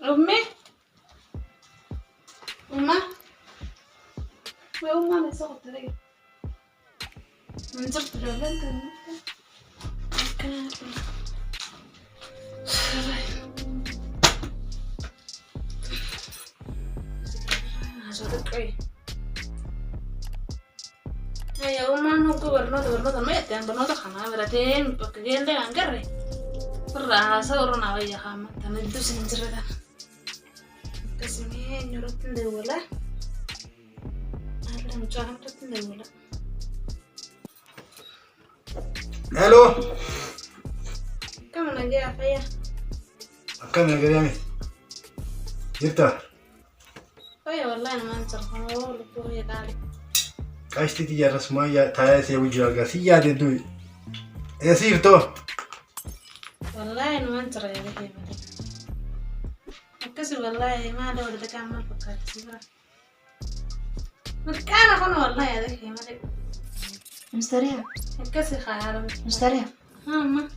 أمي أمه وأمه من صوت لي من زرت جبلت يا أمه أنا برنوت ما يتين برنوت خنا براتين بكجيل ده أنقري برا سورنا ويا خامة تندوس نجردا كسمي نورت ندولا أنا مجاهم تندولا الو كم أنا جاي فيا كم يا قريمي جبتها فيا والله أنا ما أنصرف أنا أقول لك هي قالي كاشتي تيجي رسمة يا تايس يا وجهك سيا دي يصير تو والله أنا ما أنصر يا ذكي أكسر والله ما دور ذكي عمل فكرت سيبها مكان أخون والله يا ذكي مالك مستريح أكسر خيالهم مستريح ما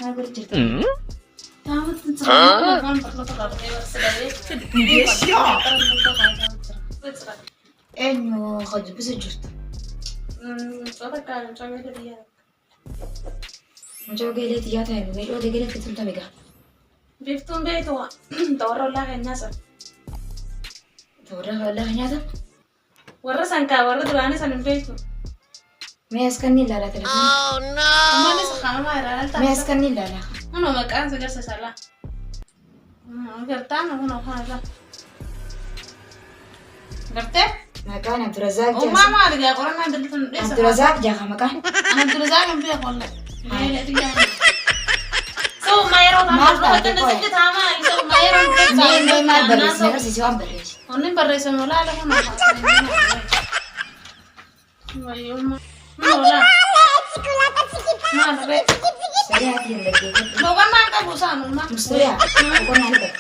ما قلت جرت تعود تنصر ما فان بطلت الأرضية بس لا انه خد بس جرت صدق كان شغال ريال جو قيلت يا تاني ويل ودي قيلت كنت ميجا بيفتون بيتوا توروا الله الناس تورا والله هنيا ورسان كا ورد واني سن بيتوا ما يسكنني لا لا تلفون ما لسه خانوا ما يرى ما يسكنني لا لا أنا مكان سجل سلا قرتان هنا هذا قرته ما كان عبد الرزاق وما ما أدري أقول أنا عبد عبد الرزاق جا مكان أنا عبد الرزاق أم فيه والله لا تيجي سو ما يروح ما تنسيت هما سو ما يروح ما بريس ما بريس يوم بريس هني بريس ولا لا هنا ويوم ما ولا ما بريس سريع كذي لقيت لو كنا كبوسان ما مستريح أكون عندك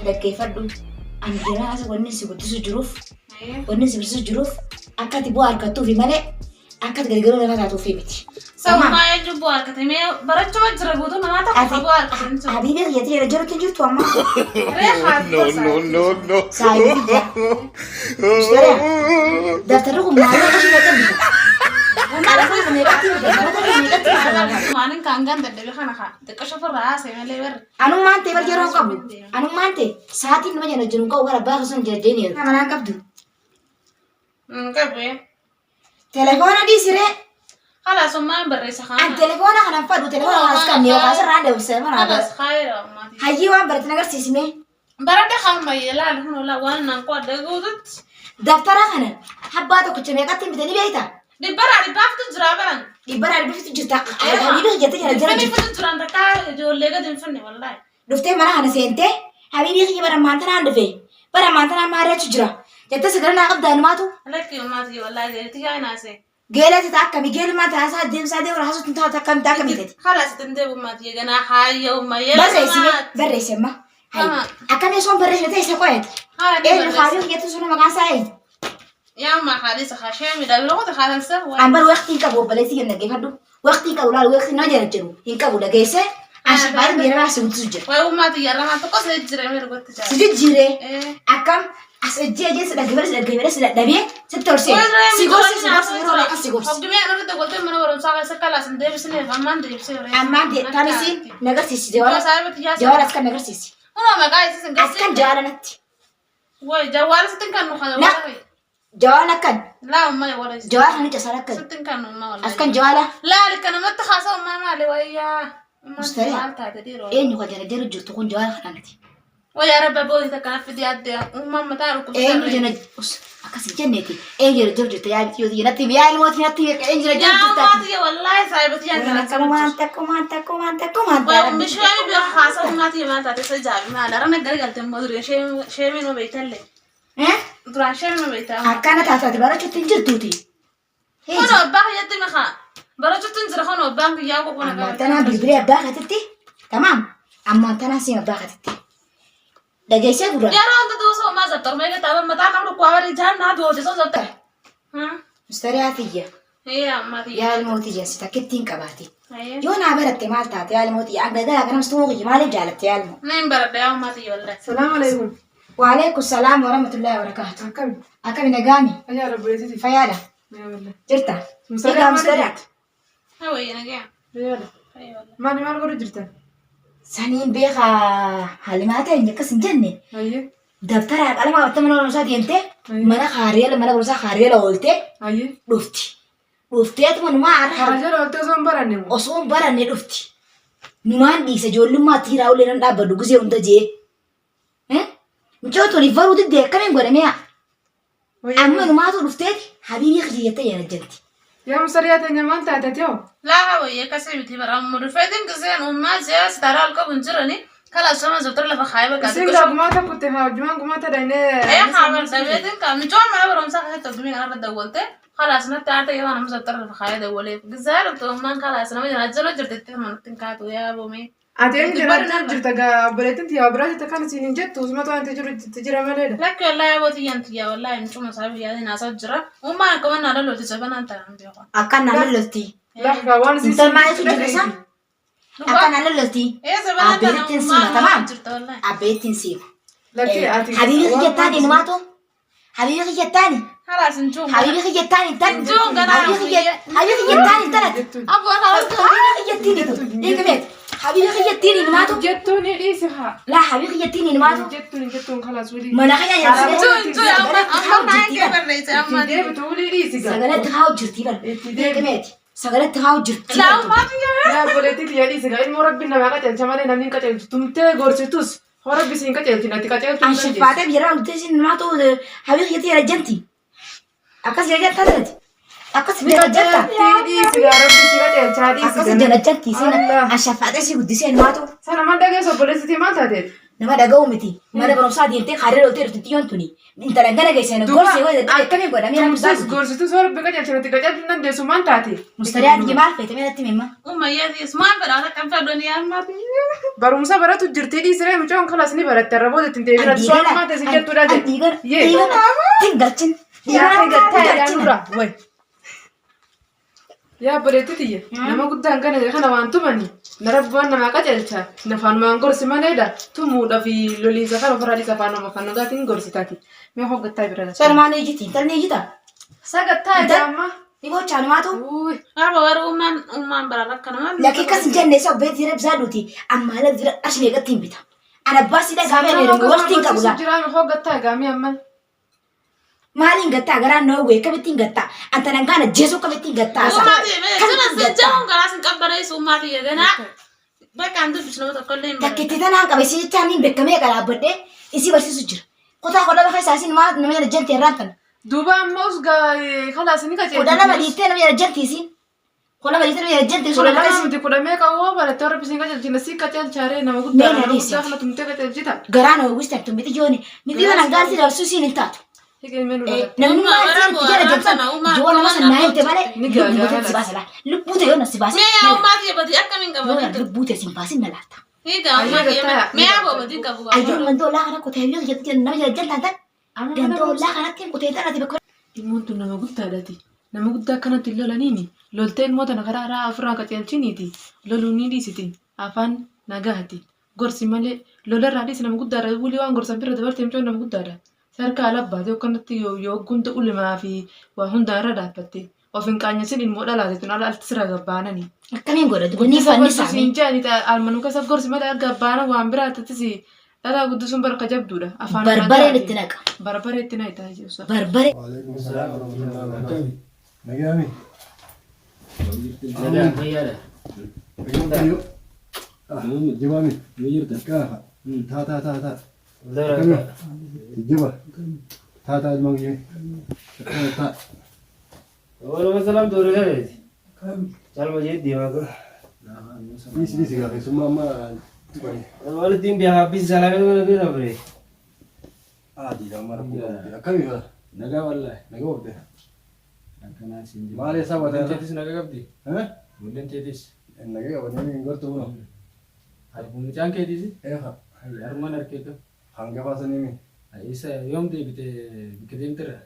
لقيت فردو عندنا هذا والناس يقولوا سجروف والناس يقولوا سجروف أكاد يبغى أركضوا في ملء أكاد قالوا لنا تعطوا في بيتي سو ما يجوا أركض ما برجع وجربوا ما تقبوا أركض حبيبي يا رجال تجوا أما no سايب مستريح دفترهم معلومة إيش بتعمل ما أنا كانغان تدري خنا تكشف الرأس يعني ليبر anu mante bar jero kabu anu mante saati no jeno jenu ko wara ba hasan jeni mana kabdu كبي telefona di sire خلاص ما بريس خان an telefona kana fadu telefona askan ni ka sar ande usay mana ba خلاص خير ما hayi wa bar tanagar sisime برد خان ما يلا هنا لا وانا نقعد دغودت daftara kana habba to kucheme katim bitani beita دي برا دي بافت جرابان di bara di bitu juta habibi jete jara jara دي فت جران دكا جو ليغا دين فني والله dufte mana hana sente habibi ki bara mantana ande fe bara mantana mare chujra jete sigara na qabda matu لك ما تجي والله دي تيجي ناسي gelati takami gel mata asa dem sa de rahasu tunta takam takami tete خلاص تندب ما تجي جنا حي يوم ما يلا barreesse ma hay akame son barreesse te se koyet e khari yetu sunu magan sai يا ما حديث خشيم ده بلغة خالصة ambar waqti ka bo balesi gena ge fadu waqti ka ulal waqti no jara jeru hinka buda gese ashi bar mira ma su tujje وما تجي ما تقص يجري مير قلت جا sujire akam asjeje sada geber sada dabe setorse sigorsi ro la sigorsi قبل ما أنا قلت من ورا ساعة سكلا سندي بس نه فمان دي بس amma de tamisi nagar sisi jawara ساعة بتجي jawara aska nagar sisi أنا ما قاعد سنجس askan jawara natti وي جوال ستين كانوا لا. خلاص jawara kan لا ما يوري jawara hani tasara kan ستين كانوا ما والله askan jawara لا لك أنا ما تخاصم ما لي ويا مستريح. enyu ka jara jeru jurtu kun jawara kanati ويا رب أبوي تكلم في ديادي وما متعرف enyu jana us akasi jenneti enyu jeru jurtu ya yodi natti ya ilmot natti enyu jeru يا jurtu ما تجي والله سايبت يا مش فاهم بيخاصم ما تجي ما تعرف تجاب ما لا أنا قريت قلت مدري شيء منو بيتله ترى شيء منو بيتله akkana taatati bara chutti jirtuuti أنا أبغى يدي مخا برا تنزل خانو أبغى ياكو كنا amma tana bilbili abbaa katitti tamam amma tana sim abbaa katitti dhageessee gurra يا رانت دوسو ما زبطر ما يقطع ما تعرف نقول قواري جان نادو جسوا زبطر ها mustariyaatiyya هي أمتي يا الموتي جالسة كتين كباتي هي يو أنا برت ما تات يا الموتي عقد ذا كنا مستوقي ما لي جالت يا المو نين برد يا أمتي ولا السلام عليكم. وعليكم السلام ورحمة الله وبركاته أكمل. أكمل نجامي يا رب يزيدك. فيالا يا والله. جرتا مسرع إيه ما مسرع رجعت. هو ينقع يا والله. هي ولا ما أنا ما أقول جرتا. سنين بيخا هالماتا إنك كسن جنة أيه. دفتر على ما أتمنى ولا مساعد ينتهي mana khariya mana berusaha khariya la olte أيه. dhufti atuma numa arha خرجنا قلت زوم براني مو. osoo baranne dhufti numaan dhiisa ijoollummaa tiiraa ulee nan dhaabbadhu gusee hunda jee mucoo toli baruu diddee akkamiin godhamea amma numaatu dhufteeti habiibii kiyyattee yarajjanti يا مسرعة يا ما أنت أتيتيو. لا هو يكسر بتبرع مدفعين كزين وما زياس ترى الكون جرني كلا سما زبطر لفا خايبة كذا سينك أقماتا كنت هاجمان قماتا دينه. أي خبر سبيتين كم جوا ما برام ساعة تقولين أنا بدولته خلاص أنا تعرف يا أنا مزبطر لفا خايبة دولة جزار تومان خلاص أنا مجرد جلو جرتت من تنكات ويا بومي أتيم جرات جرتا بلتن تيا برا تكان سينين جت وزما تو أنت تجرا ماله. لك والله يا بوتي أنت يا والله إنتم مسافر يا ناس أجرا وما كمان على لو تجيبنا أنت عم بيقول akkan na lolti لا كوان سي. intal maa isu jirisa akkan na lolti إيه زمان أنت أبيتين سيما تمام جرت والله abbeetin siima لكن أتي. habiibii kiyyattaani numaatu habiibii kiyyattaani خلاص نشوف habiibii kiyyattaani tan نشوف أنا habiibii kiyyattaani talat أبغى خلاص حبيبي خيتيني نماتو جتوني ليسها. لا حبيبي خيتيني نماتو جتون خلاص ولي. ما انا خيا جو يا أما كيف الرئيس يا أما تدي بتقولي ليسها. سغلت هاو جرتي بل كميتي سغلت هاو جرتي لا ما في لا بولتي يا ليسها إن مربينا ما قتل جمالنا نين قتل تمتى غورستوس هرب بسين قتل تناتي قتل عن شفاته بيرا ودسي نماتو حبيبي خيتي رجنتي اكاس رجنت تدرت اكاس رجنت ليسها رب بسين قتل شادي اكاس رجنتي سينا عن شفاته سي ودسي نماتو سنة ما دقيقة بولتي ما تدري. نما دغو متي ما دبرو سادي انت خاري لو تيرتي يونتوني انت رغنا جايسن غورسي ودا كمي غدا ميرا تمتاز مستاز غورستوس هرب بقتل شناتي قتل نندي سمان تاتي. مستريات جمال فيت ميرا تيمما أما يا اسمان برا كم في الدنيا ما في برمسا برا تجرتي ليسها مجون خلاص نبرة تربوت تنتهي برا سوال ما تسجل تراجع. أنتيغر يه. تنقلتن يا حاجة يا نورا وين يا بريتي نما قدام كان خنا وانتمني نربنا ما قتلتها نفان ما نقرس ما نيدا تمودا في لولي زفر فرالي زفانو ما كانوا قاتين قرس تاتي ما هو قتاي برا سلمان يجي تنتل نيجتا سقطاي جاما يبغى تشانماتو اوي أبغى ورا أمان برا كنا ما لكن كاس جنة سو بيت يرب زادوتي أما هلا ذرا عشان يقتين بيتا أنا بس إذا قام يرمي وقتين كابولا جرام هو قتاي جامي أمان مالين قتا غرا نووي كبتين قتا أنت نعانا جيسو كبتين قتا أسا وما في كنا سجّاهم كلاس كبريس وما في جنا بك عنده بشنو تقولين تكتيتنا كبسي تانين بكمية كلا بدي إسي برسي سجر كتا كلا بخير ساسين ما نمي رجال تيرانتن دوبا موس جاي خلاص نيجا كلا ما ديتين نمي رجال تيسين كلا ما ديتين نمي رجال تيسين كل كلا ما بس يمدي كل ما يكوا برا ترى بس نيجا جنسي كتير شاري نما قد مين نما هديسي؟ قد داخلة تمتى كتير جدا غرا نووي وستك تمبيتي جوني ميدي أنا قاسي لرسوسين انتاتو هيك منو لا namni Uma, maal waraaboo, jala waraabaa jabsan sana, uma, joona uma, masa nama naayinte malee ni gaala, lubbuute gaala. si baasa laa lubbuute yoo na si baase مية وما في بدي أكمل yoo قبل na lubbuute si baasin na laata هي قام ما في مية أبغى بدي قبل ayyuu mandoo laa kana kutee yoo jabti nama jala jaltaan tan gandoo laa kanatti kutee dhalate bakka ilmoon tun nama guddaadhaati nama guddaa akkanatti lolaniini lolteen moota nagaraa afurraa qaceelchiniiti loluu ni dhiisiti afaan nagaati gorsi malee lolarraa dhiisi nama guddaadha wulii waan gorsan bira dabartee mucoon nama guddaadha sarkaa alabbaate akkanatti yoo gunda ulimaa fi waa hundaa irra dhaabbatte of hin qaanyesin ilmoo dhalaate tun ala alti sira gabbaanani. akkamiin godhatu bunni fanni saame Siin jaanita almanuu keessa gorsi malee gabbaana waan biraattis dhalaa guddisuun barka jabduudha afaan barbareen itti naqa barbaree itti naayitaa jechuudha. barbare وعليكم السلام ورحمة الله وبركاته نجامي جمامي كافة تا تا تا تا جبا تا تا المغيب تا Walau masalah tu orang ni, cara macam dia aku. ليس ليس يا أخي ثم ما Walau tim dia habis salah kan orang ni apa ni? عادي لو ما ربنا كم يلا Naga wallah. نجاوب ده Nakana sini. ما عليه سبعة Mungkin ده cetis naga kapdi. ها Mungkin cetis. النجاوب ده من قرطه ولا Ada pun cangkir di sini. إيه ها Arman arketo. هنجا فاسني مين Isa yom tu bite bite tera.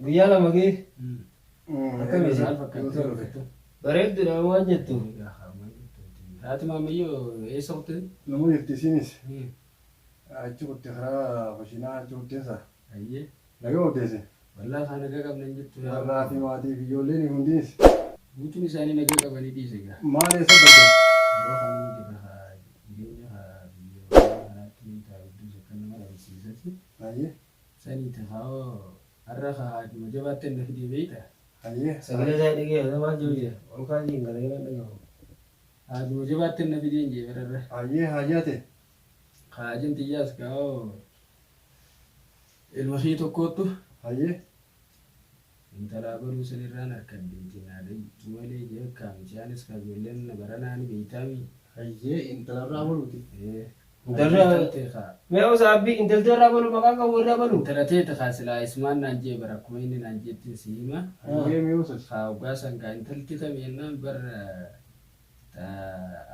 Dia lah magi. Akkamitti maal fakkaata? Bareeddudha waan jettu. Haati maammayyoo eessa kutte? Namoonni itti isinis achi kutte karaa fashinaa achi kutteessa. Ayyee. Nagaa odeesse. Wallaa kaan nagaa qabnan jettu. Warraa fi maatii fi ijoolleen hundinis. Guutuun isaanii nagaa qabanii dhiise gaa. Maal eessa badde? Yeroo kamii jira jireenya biyya kanaatti taa'uudus akka nama dhabsiisatti. Ayyee. Sanii taa'oo har'a haadhuma jabaatti na fidee beektaa? Ayyee. Sagalee isaa dhagee waan jiru jira. Ol kaasii hin galee waan dhagahu. Haadhuma jabaatti na fidee hin jee bararra. Ayyee hajaate. Haajin xiyyaas gaa'oo ilma ishee tokkoottu. Ayyee. Intala baruu sanirraan harkan beekinaadha. Malee jee kaamishaanis kajoolleen baranaani beektaami. Ayyee intalarraa baluuti. Mee saabbii intaltee irraa balu maqaan qabu irraa balu. Intala teeta kaasilaa ismaan naan jee bara akkuma inni naan jetti si hima. Ayyee mi'uusas. Hawgaa sangaa intalti tameenaan bara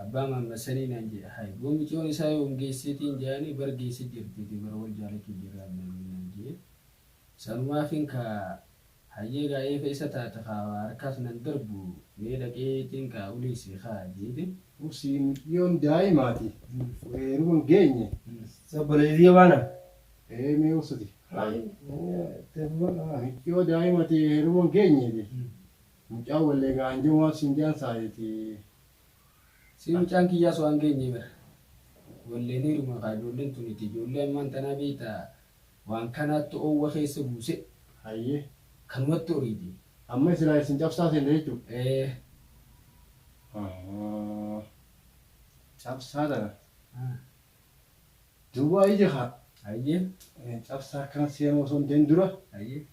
abbaa mammasanii naan jee hayi goomichoon isaa yoom geessitiin jaanii bara geessi jirti bara wal jaalachuu jiraan naan jee. Sanumaafin ka hayyee gaa'ee fe'isa taata harkaas nan darbu mee dhaqeetiin ka uleessi haa jeetin. Usiin yoon daa'imaati. Weeruun geenye. Sabboleetii baana. Mi'uusati. Yoo daa'imati weeruun geenyeeti. Mucaan wallee gaanjee waan sinjaan saayeeti. Si mucaan kiyyaas waan geenye bara. Walleen hiruma kaa ijoolleen tuniti ijoollee ammaan tanaa beektaa waan kanaatti oowwa keessa buuse. Ayyee. Kanumatti horiiti. Amma silaa isin cabsaa seente jechuudha. Cabsaa dha. Duuba ija haa. Ayyee. Cabsaa kan seenu osoo hin ta'in dura. Ayyee.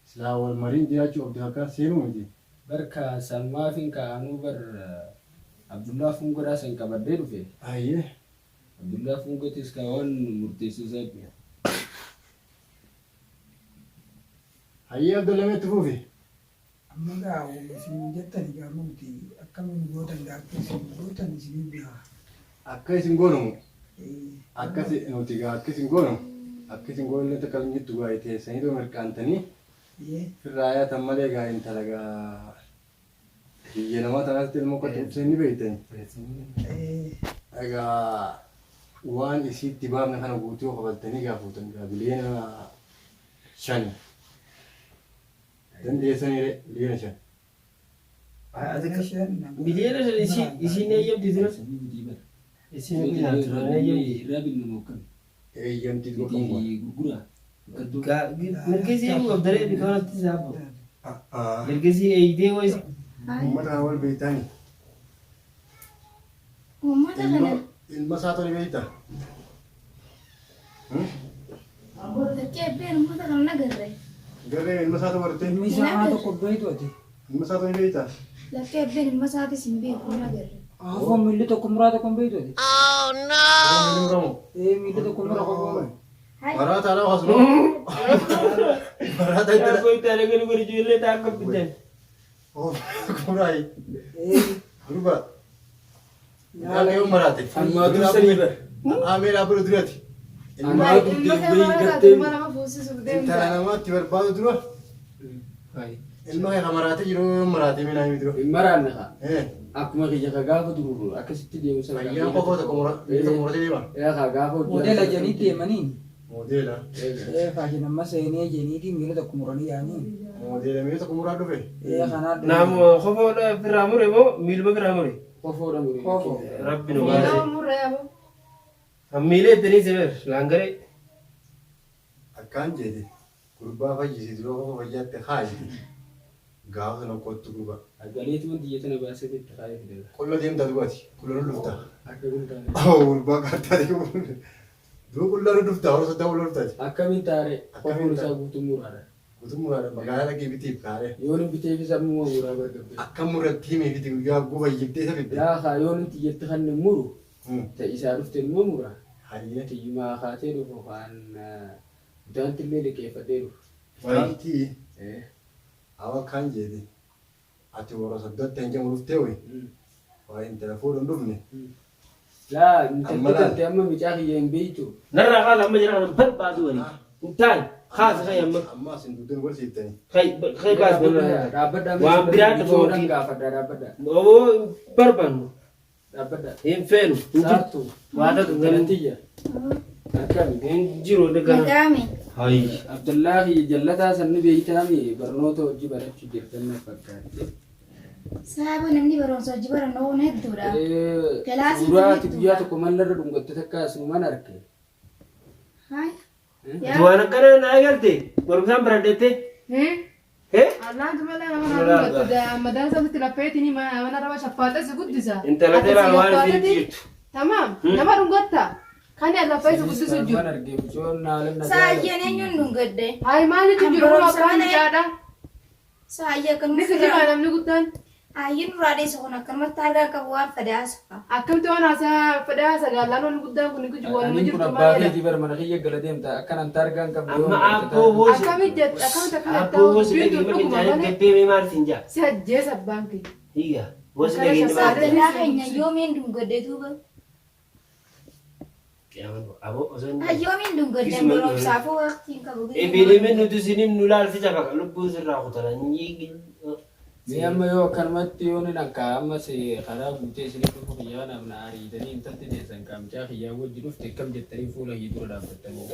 Silaa wal mariin jiraachuu qabdi akkan seenu miti. Barka Salmaafin kaanuu bar Abdullaa Fungoodhaa san qabadhee dhufe. Ayyee. Abdullaa Fungootis kaawwan murteessisaa jira. Ayyee Abdullameetti fuufi. Amma gaa isin jettani gaamuuti akkamiin gootan gaaffii isin gootan isin bihaa. Akka isin goonamu. Akkas nuti gaa akka isin goonamu. Akka isin goonillee takka hin jirtu gaa teessanii too mirqaantanii. Firraa yaatan malee gaa intala gaa biyya namaa tanaatti ilmoo qotti ibsanii beektanii. Egaa waan isiitti baafne kana guutuu qabatanii gaa fuutan gaa biliyeena 5. Dandeessanii biliyeena 5. Biliyeena shan isiin eeyyamti tura. Isiin eeyyamti tura. Irraa bilna mokan. Eeyyamti gogamu. Gurgura. Mirgazii eeguu qabdaree bikoonatti saafu. Mirgazii eegdee wayisi. Uummata wal beektanii. Uummata kana. Ilma isaa tole beektaa? Lakkee ebbeen uummata kana nagarre. Garee ilma isaa bartee. Ilmi isaa haa tokko beeytooti. Ilma isaa tole beektaa? Lakkee ebbeen ilma isaatis hin beeku nagarre. Afaan miilli tokko muraa tokko beeytooti. Miilli tokko muraa tokko. Maraata alaa hasnoo. Maraata itti. Yaa itti alee gadi ijoollee ta'a akka bitan. Kuraayi. Durba. Nyaata yoo maraate. Ammaa dursanii bara. Ameeraa bira duratti. Ammaa dursanii bahii gattee. Intala namaatti barbaadu dura. Ilma kee maraate yeroo maraate mina himi dura. Maraanne haa. Akkuma kiyya ka gaafa dururu akkasitti deemu sana. Ayyaa qofa tokko muratee deema. Yaa kaa gaafa hojjaa. Modeela janii deemanii. Modeela. Faajin amma seenee jeniitiin miila tokko muranii yaanii. Modeela miila tokko muraa dhufe. Kanaa Naamo qofoodha biraa mure moo miilma biraa mure? Qofoodha mure. Qofoo. Rabbi nu baase. Miilee ittanii seber laangaree. Akkaan jeete gurbaa fayyisiisu yoo qofa fayyaatti haayiti. Gaafa sana kottu gurbaa. Agaleetu wanti jettana baasee itti haayee fidela. Qulla deemtaa dhugaati. Qulla nu dhuftaa. Akka guddaa. Gurbaa kaattaa deemu. Duu qulla nu dhuftaa warra saddaa qulla dhuftaati. Akkamiin taare qofoon isaa guutuu muraadha. Guutuu muraadha magaalaa dhaqee bitiif kaaree. Yoo nu bitee fi sammuu muraa bargabbe. Akka muratti himee fiti guyyaa guba yibbitee isa fidde. Yaa haa yoo nuti jette kan muru ta'e isaa dhufte immoo mura. Hayyee. Tiyyumaa kaatee dhufu waan bitaanti illee liqeeffadhee dhufu. Wanti awa kan jeete ati warra saddatti hin jamu dhuftee wayi. Waa intala fuudhan dhufne. Laa intalli amma micaa kiyya hin beektu. Narraa kaala amma jira kan barbaadu wali. Intaan خاص خي أما أما سندودين ورسيتني خي باس بنا Dhaabbaddaa Waan biraa Bichoon dhufuu gaafadha dhaabbaddaa. أو بربان Dhaabbaddaa. هم فين Saartuu. واحدة Galantiyya. Akkami. هم جيرو دكان Nagaame. هاي Abdullaahi jallataa sanni beeytaami barnoota hojii barachuu jirtan na fakkaate. Saaba namni barumsa hojii barannoo hedduudha. Galaasii Suuraa hedduudha. guyyaa tokko mallarra dhungatte takka asumaan arge. Hai. دوان كنا نايغلتي ورمسان برادتي إيه Allaan malee nama nama guddaa madaan sabti lapheetiin mana raba shaffaata si guddisa. أنت لا تلعب وانا في الجيت Tamam nama dhungatta kan irra fayyadu guddisu jiru. Waan arge bichoon naalan Saayyaan eenyuun dhungadde? Hai maalitu Kan jiru barumsa akkaan malee. jaadha. Saayyaa kan Ni kijibaa namni guddaan Ayyin duraadheessa kun akkanumatti argaa qabu waan fadaasa. akkamti waan haasaa fedhaa sagaalaan waan guddaan kun kijibu waan Ani kun jirtu abbaa malee. keetii bara mana kiyya gala deemta akkan anta argaan qabdu. أما أبو بوس Akkamit jetta akkamit أبو بوس akkamit لكن ما dhuguma كنت malee. كبير مارتين جا Si ajjeesa abbaan kee. هي بوس Akkana لكن shaffaata. مارتين Saadalaa keenya yoomiin dhungadde duuba? أبو أظن Yoomiin dhungadde Kisuma barumsaafuu waqtiin qabu. إبلي من نتوسيني نولار في جبهة لبوس الراقطة نيجي Mee amma yoo akkanumatti yoo ni dhanka amma se karaa guutee isinii dhufu kiyyaa namna ariitanii intalti deessan qaamchaa kiyyaa wajji dhufte akkam jettanii fuula kiyya dura dhaabbattanii.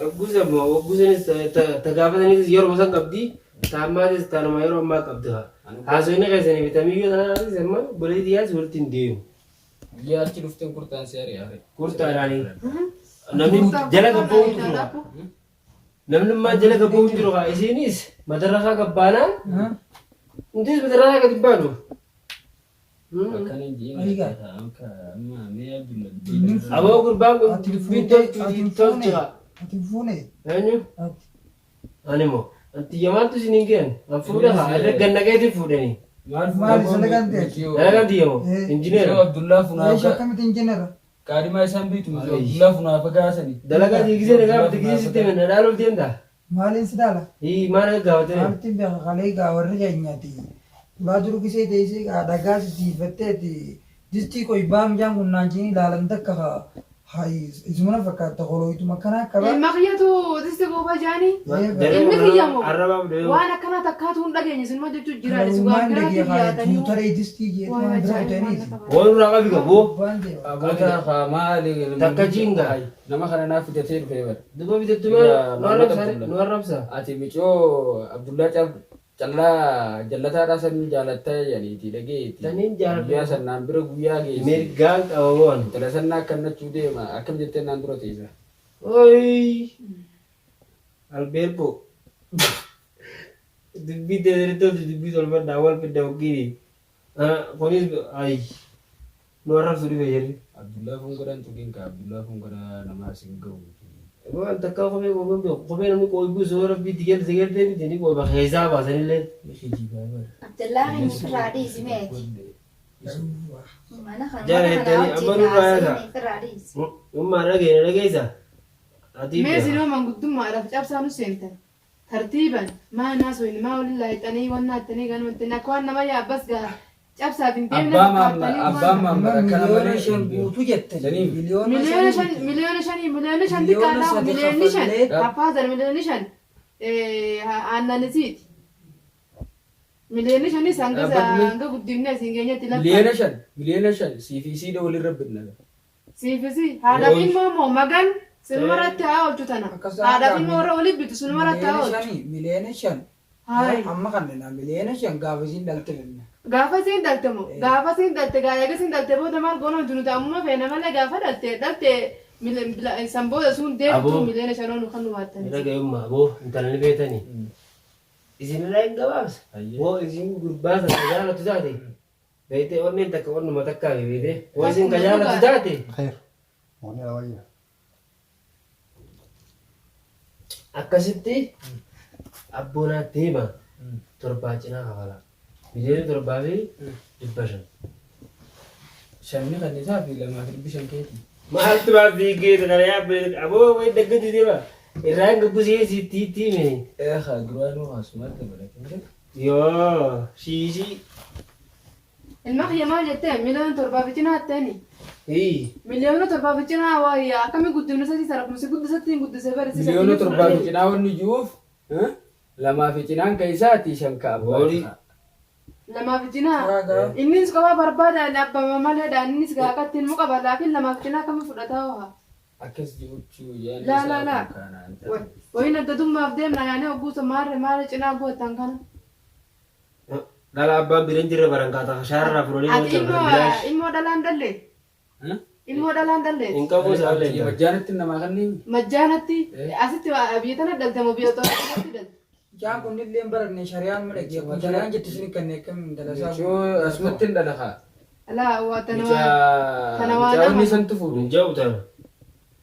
وجوزني تجاوزني يوم مثلا قبدي تعمل تانا ما يروح ما قبضها هذا غيزني بتميل أنا زمان بلدي يا زورتين ديو Guyyaa achi dhufteen kurtaan si ari'aare. كورتا يعني نمني جلك بوم تروح نمني ما جلك بوم تروح إيشينيس ما ترى كبانا أنتيس بترى كتبانو Akkaniin jiin Ayiga. akka amma mee abdulla. أبو قربان Ati بيتول fuudhee تول ترى ati fuudhee أنيو ati أنا مو أنت يوم تسنين أفوده هذا كنا كده فودني maali sana gante أنا كان ديو Yoo إنجنير Abdullaa Aisha Funaafa akkamitti injineera kaadhimaa isaan beektu Abdullaa Funaafa gaasanii. دلقة تيجي نقابل تيجي ستة من هذا تيندا maaliin si dhaala هي ما نقابل maalti beeka qalee gaa warri keenyaati baaduru gisee teessee dhagaa sisiifatteeti distii qoy baam jaan kunnaanchiin ilaalan takka hayi isumana fakkaata qolooytuma kanaa qaba Ilma kiyyatu disti goofa jaanii. Ilmi kiyyamoo waan akkanaa takkaatu hin dhageenye sinuma jechuun jira dhisu Maan gaafiraatti dhagee haa dhiyaatanii. tuutaree distii jeetumaan bira bitaniiti وين رقابي كبو waan jedhu Aboota maali. Takka jiinga. Nama kana naaf fidatee dhufee bara. دبا بيتتما نور ربسا Ati michoo Abdullaa callaa jallataadhaa san jaalattee jedhaniiti dhageeti. Taniin jaalladha. Guyyaa sannaan bira guyyaa geessi. ميرغان قوان Intala sannaa akkannachuu deema akkam jettee naan dura teessa. اوي البيربو دبي تدريتو دبي تولبر داول في دوغيري قولي اي نور ربسا دي فيري Abdullaa Fungoodhaan tuqiin ka Abdullaa Fungoodhaa nama asin ga'u. وان تكا خبي خبي نمي كوي بو زور بي تيجر تيجر تي تي كوي بخيزا باسن لين Kijibaa bara. Abdullaa inni firraadhiisi meeti. Mana kan Jara mana heddanii kana amma wajjin nurraa haasa'e yaada. firraadhiisi. umma dhageessa ati Mee sinoo manguddummaadhaaf cabsaan seentan. Tartiiban maa naasoo maa waliin laayixanii waan naattanii gan wanti akka waan nama yaabbas gaa cabsaaf hin deemne Abbaan maammara akkana miliyoona malee shan guutuu jette miliyoona shan xiqqaadhaa miliyoonni shan affaasan miliyoonni shan aannanisiiti. Miliyoonni shanis hanga guddifne asiin keenyatti miliyoona shan CFC walirra bitna. siifisi haadhaaf ilmoo moo magan sinumarratti haa oolchu tana haadhaaf ilmoo warra olii bitu sinumarratti haa oolchu. miliyoona shan amma kan miliyoona shan gaafa isiin dhalte fenna Gaafa siin dhalte moo gaafa siin dhalte gaayega siin dhalte booda maal goonoo jiru ta'amuma feena malee gaafa dhalte san booda sun deemtu miliyoona shanoonu kan nu baattanii. dhagayumma boo intalani beetanii isinirraa hin gabaabsa boo isin gurbaasa tajaalatu taate beete onneen takka onnuma takkaa beete boo isin tajaalatu taate خير وانا راويه akkasitti abboonaa deema torbaa cinaa kafala miliyoona torbaa fi 500 Shanni kan isaa fi lamaa fi bishaan keeti. maaltu baasii geeta kana yaabbe aboo way daggati deema irraan gabbusee sitti hime Guraanuu haasumarra baratee. yoo shiishii Ilma kiyya maal jettee miliyoona torbaa fi cinaa hatteeni. hii Miliyoona torbaa fi cinaa waayyaa akkamii guddifne sadii sarafnuse guddisatti hin guddise barreessise. Miliyoona torbaa fi cinaa wanni jiruuf Lamaa fi cinaan keessaati shan Horii. kaabaa. Lamaaf cinaa. Garaa. Innis qaba barbaada dhabbama malee innis gaaqatti ilmu qaba laakiin lamaaf cinaa kami fudhataa waa. Akkas jiruchuu yaadni La, isaa la, la. kun kanaan ta'e. Wayin adda dummaaf deemna yaanii ogguusa maarre cinaa gootan kana. Dhala abbaan bireen jirre barankaata shaarraa fuudhanii Ati immoo dhalaan dalle. Immoo dhalaan dalle. hin qabu isaallee. Majjaanitti namaa kanneen Majjaanatti asitti biyya tana daltamo biyya tokkotti dalte. Jaan kun illee baranne shari'aan madaqee kun shari'aan jettu sun kan eekam dalasaa. jechuu asumatti hin dhalakaa. Alaa waa tana Mucaa mucaa inni santu fuudhu. Hin jahu tana.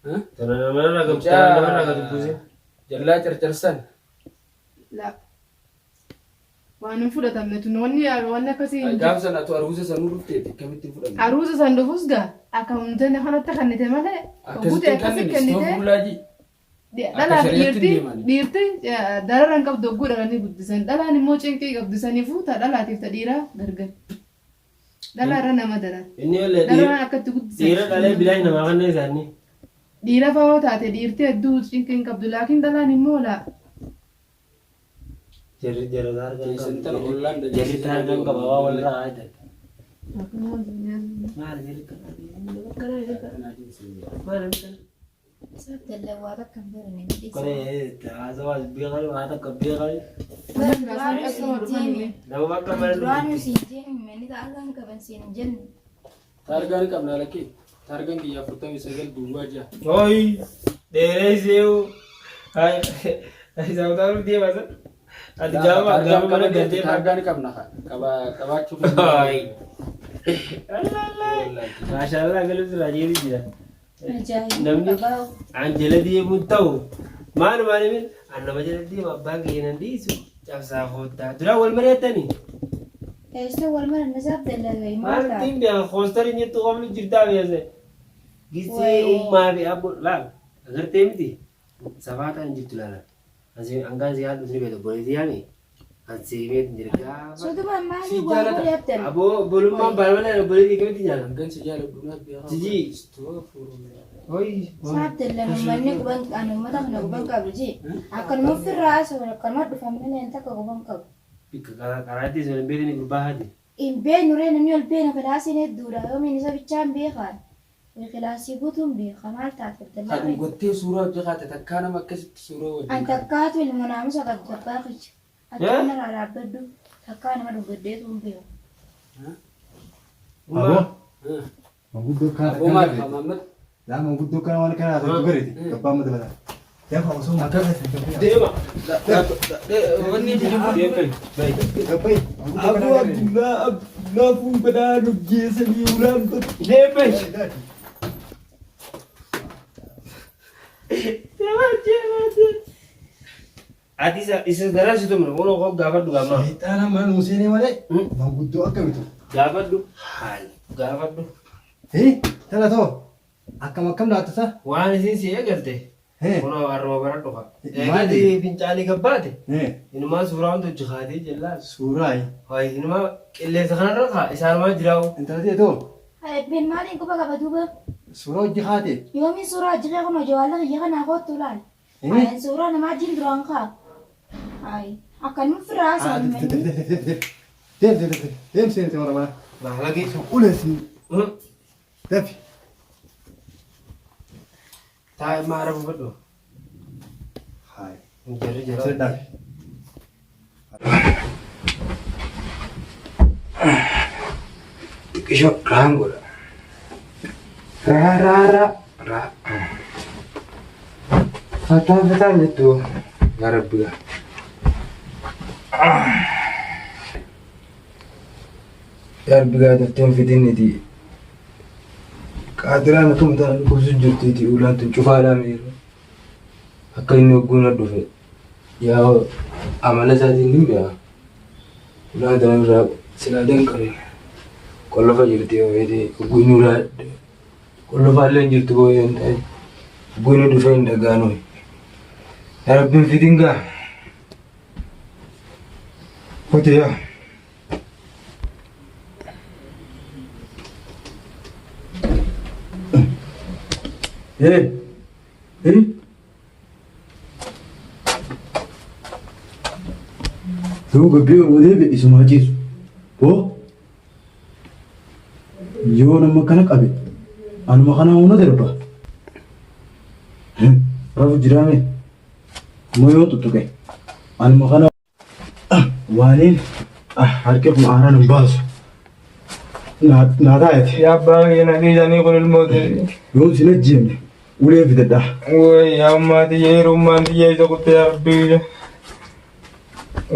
Huh? Tana namarraa gabtaa namarraa gadi buuse. Jallaa carcarsan. la. Waan hin fudhatamne tun wanni akkasii hin jiru. Gaafa sana atu aruusa sanuu dhufteeti akkamitti fudhanne. Aruusa san dhufus gaa akka hundeen kanatti kannite malee guutee akkasii kennite bulaaji. dhalaan shari'aatti deemani. dhiirti dararaan qabdu ogguu dhalanii guddisan dhalaan immoo cinqii qabdisaniifu ta dhalaatiif ta dhiiraa gargar. Dhalaarra nama daran. Inni illee Dararaan akkatti guddisan. dhiira dhalee bilaahi namaa kanneen isaanii. Dhiira fa'oo taate dhiirti hedduu cinqii hin qabdu laakiin dhalaan immoo laa. Jarri jarri taargaan Keessatti qaba. ollaan Jarri taargaan qaba waa walirraa haa ta'e. Maal jarri kana? Maal jarri? Sabdalla waa takka hin barane. Koree haasawaa beekani waa takka beekani. Duraan Nama bakka malee. duraan si jennu mani taargaan qaban siin jennu. Taargaan qabna lakkee. Taargaan kiyya 49 duwwaa jaha. Hoi dheeree seewu. Hai saawutaan deemaa sana. Ati jaama jaama mana gantee Taargaan qabna qabaachuuf. Hai. Maashaallah galus raajii jira. Namni an jala deemu ta'u maal maalimin an nama jala deemu abbaan keenan dhiisu cabsaa hoottaa dura wal mari'attanii. Eessa wal mara na sabdalla gai Maal maata. ittiin beekan hoostariin jettu qofni jirtaa beese. Gisee ummaa fi abbo laal agartee miti safaataa hin jirtu laala. Asii hangaan si haadhu ni beektu boleetii yaami. Asii beektu jirgaa. Sotuba maali Si waa jaalata. wali abdalla. Aboo bolummaan baalmalee boleetii kamitti jaalata. Hangan si jaaladhu naaf beekaa. Jijii. Hoi. Sabdalla numanni guban anu mata kana guban qabdu ji. Akkanuma ofirraa asoo akkanuma dhufamne leen takka guban qabu. Bikka karaatti sun beekni gurbaa haati. In beeknu ree namni ol beekna kilaasiin hedduudha yoomiin isa bichaan beekan. Kilaasii guutuun beeka maal taate abdalla. Kan gottee suuraa hojjetaate takkaa nama akkasitti suuraa wajjin. An takkaatu ilma naamusa qabdu tabbaa kicha. Akkana irraa dhaabbaddu takkaa nama dhuggaddeetu hin beeku. Aboo. Manguddoo kana Aboo maal Maamad? yaa manguddoo kana waan kana haasa'u gariti gabbaa mata bala. Yaa fa'aa osoo mataa Deema. Wanni jedhamu deeman. gabbai. Aboo Abdullaa fuungadhaa nuggeessanii ulaan deeman. Ati isa darasitu mana ono kau gaafadhu gaama. Shayitaana mana nuu seenee malee manguddoo akkamitu. Gaafadhu. Haal. Gaafadhu. Tana ta'o akkam laata isaa? Waan isin si eegalte. Ono arraba baradhu haa. Maali? Eegati fincaalii gabbaate. Inumaa suuraa wanti hojjetaatee jallaan. Suuraayi. Waayi inumaa qilleensa kanarra haa isaanumaa jiraa'u. Intala ta'e ta'o Ebbeen maaliin quba qaba duuba? suuraa hojjetaate. Yoomiin suuraa hojjetee kun hojii biyya kanaa kootu laal. Suuraa namaa jiin duraan kaa. Akkanuma ofirraa asoo Deem seenete mara mana. Maalagi. Ulesin. Dafi. Taa'e maa arabu fadhu. Hai. Jarri jara. Sedap. Kisho rangola. Ra. Fata itu. Garabga. Garabga dafteen fidiniti. Qaadiraan akkuma ta'an kuusu jirtiiti ulaan tun cufaadhaa miiru. Akka inni hogguun dhufe. Yaa amala isaatiin hin beekaa. Ulaan tana irraa silaa danqare. Qollofa jirti yoo ta'e hogguun ulaa qollofa illee hin jirtu boo'ee hin ta'e. Hogguun dhufee hin dhagaanu. Yaa rabbiin fidingaa. Kote yaa. Yoo gabbii wadee isuma jiisu. Hoo? Yoo nama kana qabe anuma kana hunda darba. Rafu jiraame moo yoo tuttuqe anuma kana waaniin harkee kun aaraan hin baasu. Naataayete. Yaa abbaa keenya dhiisanii kun ilmooti. Yoo sin ajjeemne ulee fidadha. Woy yaa ummaati yeerummaan xiyyaa isa kuttee yaa rabbii.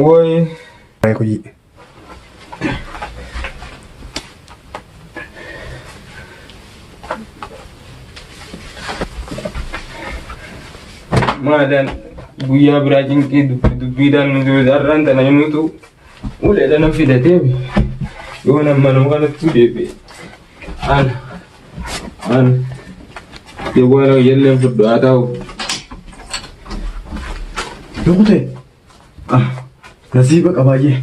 Woy. Kuyii. Maadan guyyaa biraa cinqii dubbiidhaan nuti har'aan tana himutu uleedhaan fidatee yoo nama nama kanatti deebi'e an yawwaana jalleen fudhu haa ta'u. Lukutee nasiiba qabaayyee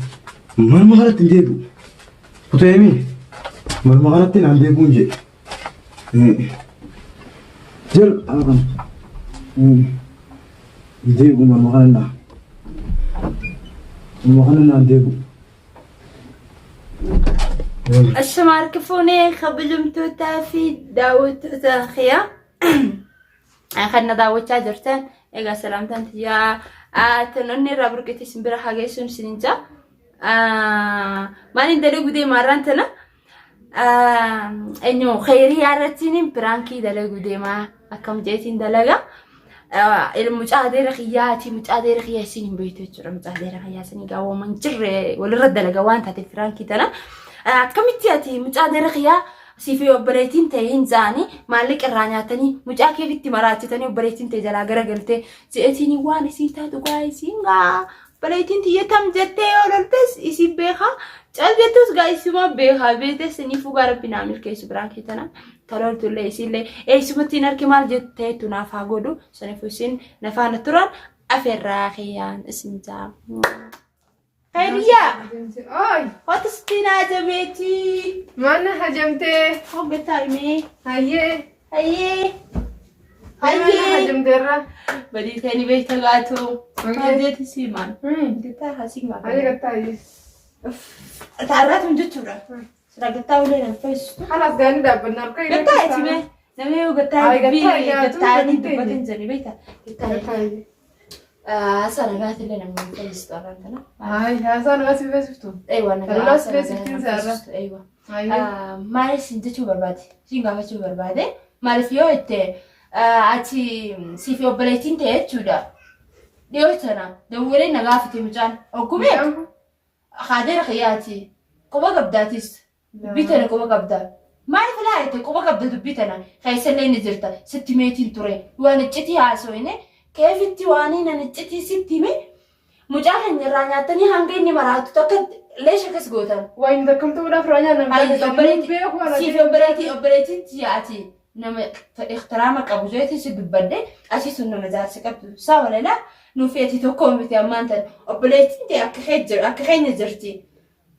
manuma kanatti hin deebi'u. Kuteemi manuma kanatti naan deebi'uun jedhe. Jal akam. Deebi'u manuma kana naan deebi'u. الشمار كفوني خبلمتو تافي داوت تاخيا أخذنا داوت تاجرتان إيجا سلامتان يا تنوني رابركتي سنبرا حاجة سنجا ما ندري قدي مرانتنا إنه خيري عرفتيني برانكي دلقو قدي ما أكم جيتين دلقا المجاهدة رخياتي مجاهدة رخيا سنين بيتو جرا مجاهدة رخيا سنين قاوة من جر ولا رد دلقا وان تاتي فرانكي تنا كميتياتي مجاهدة رخيا سيفي وبريتين تين زاني مالك الرانياتني مجاهدة كيف تمراتي وبريتين تجلا غرقلتي سيأتيني وان سيتا دقاي سينغا بريتين تيتم جتة ولا بس يسيب بيها جالجتوس غايسي ما بيها بيته سنيفو غارب بنامل كيس برانكي تنا تلور تولي يسيلي سوما تينار كمال جتة تنافا غودو سنفوسين نفانا تران أفراخيان اسمتا خيريا Oi, واتستينا جميتي mana hajamtee? خوب تايمي Hayyee. هاي Mana هاي hajamteerra? بدي تاني بيت غاتو هاجيتي سيمان Hmm. قلتها هاسيما Ani gattaayi. تعرفت من جتورا سرا قلتها ولا نفس Halas gaanii dhaabbannaa harka hidhee قلتها تيمي نمي وقلتها Ay, بي gattaayi, yaa, قلتها tun دبتين gattaayi. زني بيتا قلتها gattaayi. سنة قالت لنا من فيس طبعا Ay, haasaan as beeksiftu. ايوه انا Talola as beeksiftiin saarra. ايوه Hayyee. مالي سنتشو بربادي شينغا فتشو بربادي مالي فيو اتي اتي سيفي اوبريتين تيتشودا ديوتنا دوري نغافتي مجان اوكوميت خادر خياتي كوبا قبداتيس بيتنا كوبا قبدا ما اعرف لا ايتي كوبا قبدا بيتنا خايسلي نزلتا 600 توري وانا جتي هاسوينه كيف انت واني نجتي 600 مجاهد نرانياتني هانغيني مراتو تكد ليش كس غوتان Waa inni dakkamtuudhaaf raanyaan nama هاي beeku waan سيفي اوبريتي تياتي نما احترامك ابو زيتي سدبدي اسي سنه مزار سكبت سا ولا لا نوفيتي توكومتي امانتن اوبريتي تي اكخين زرتي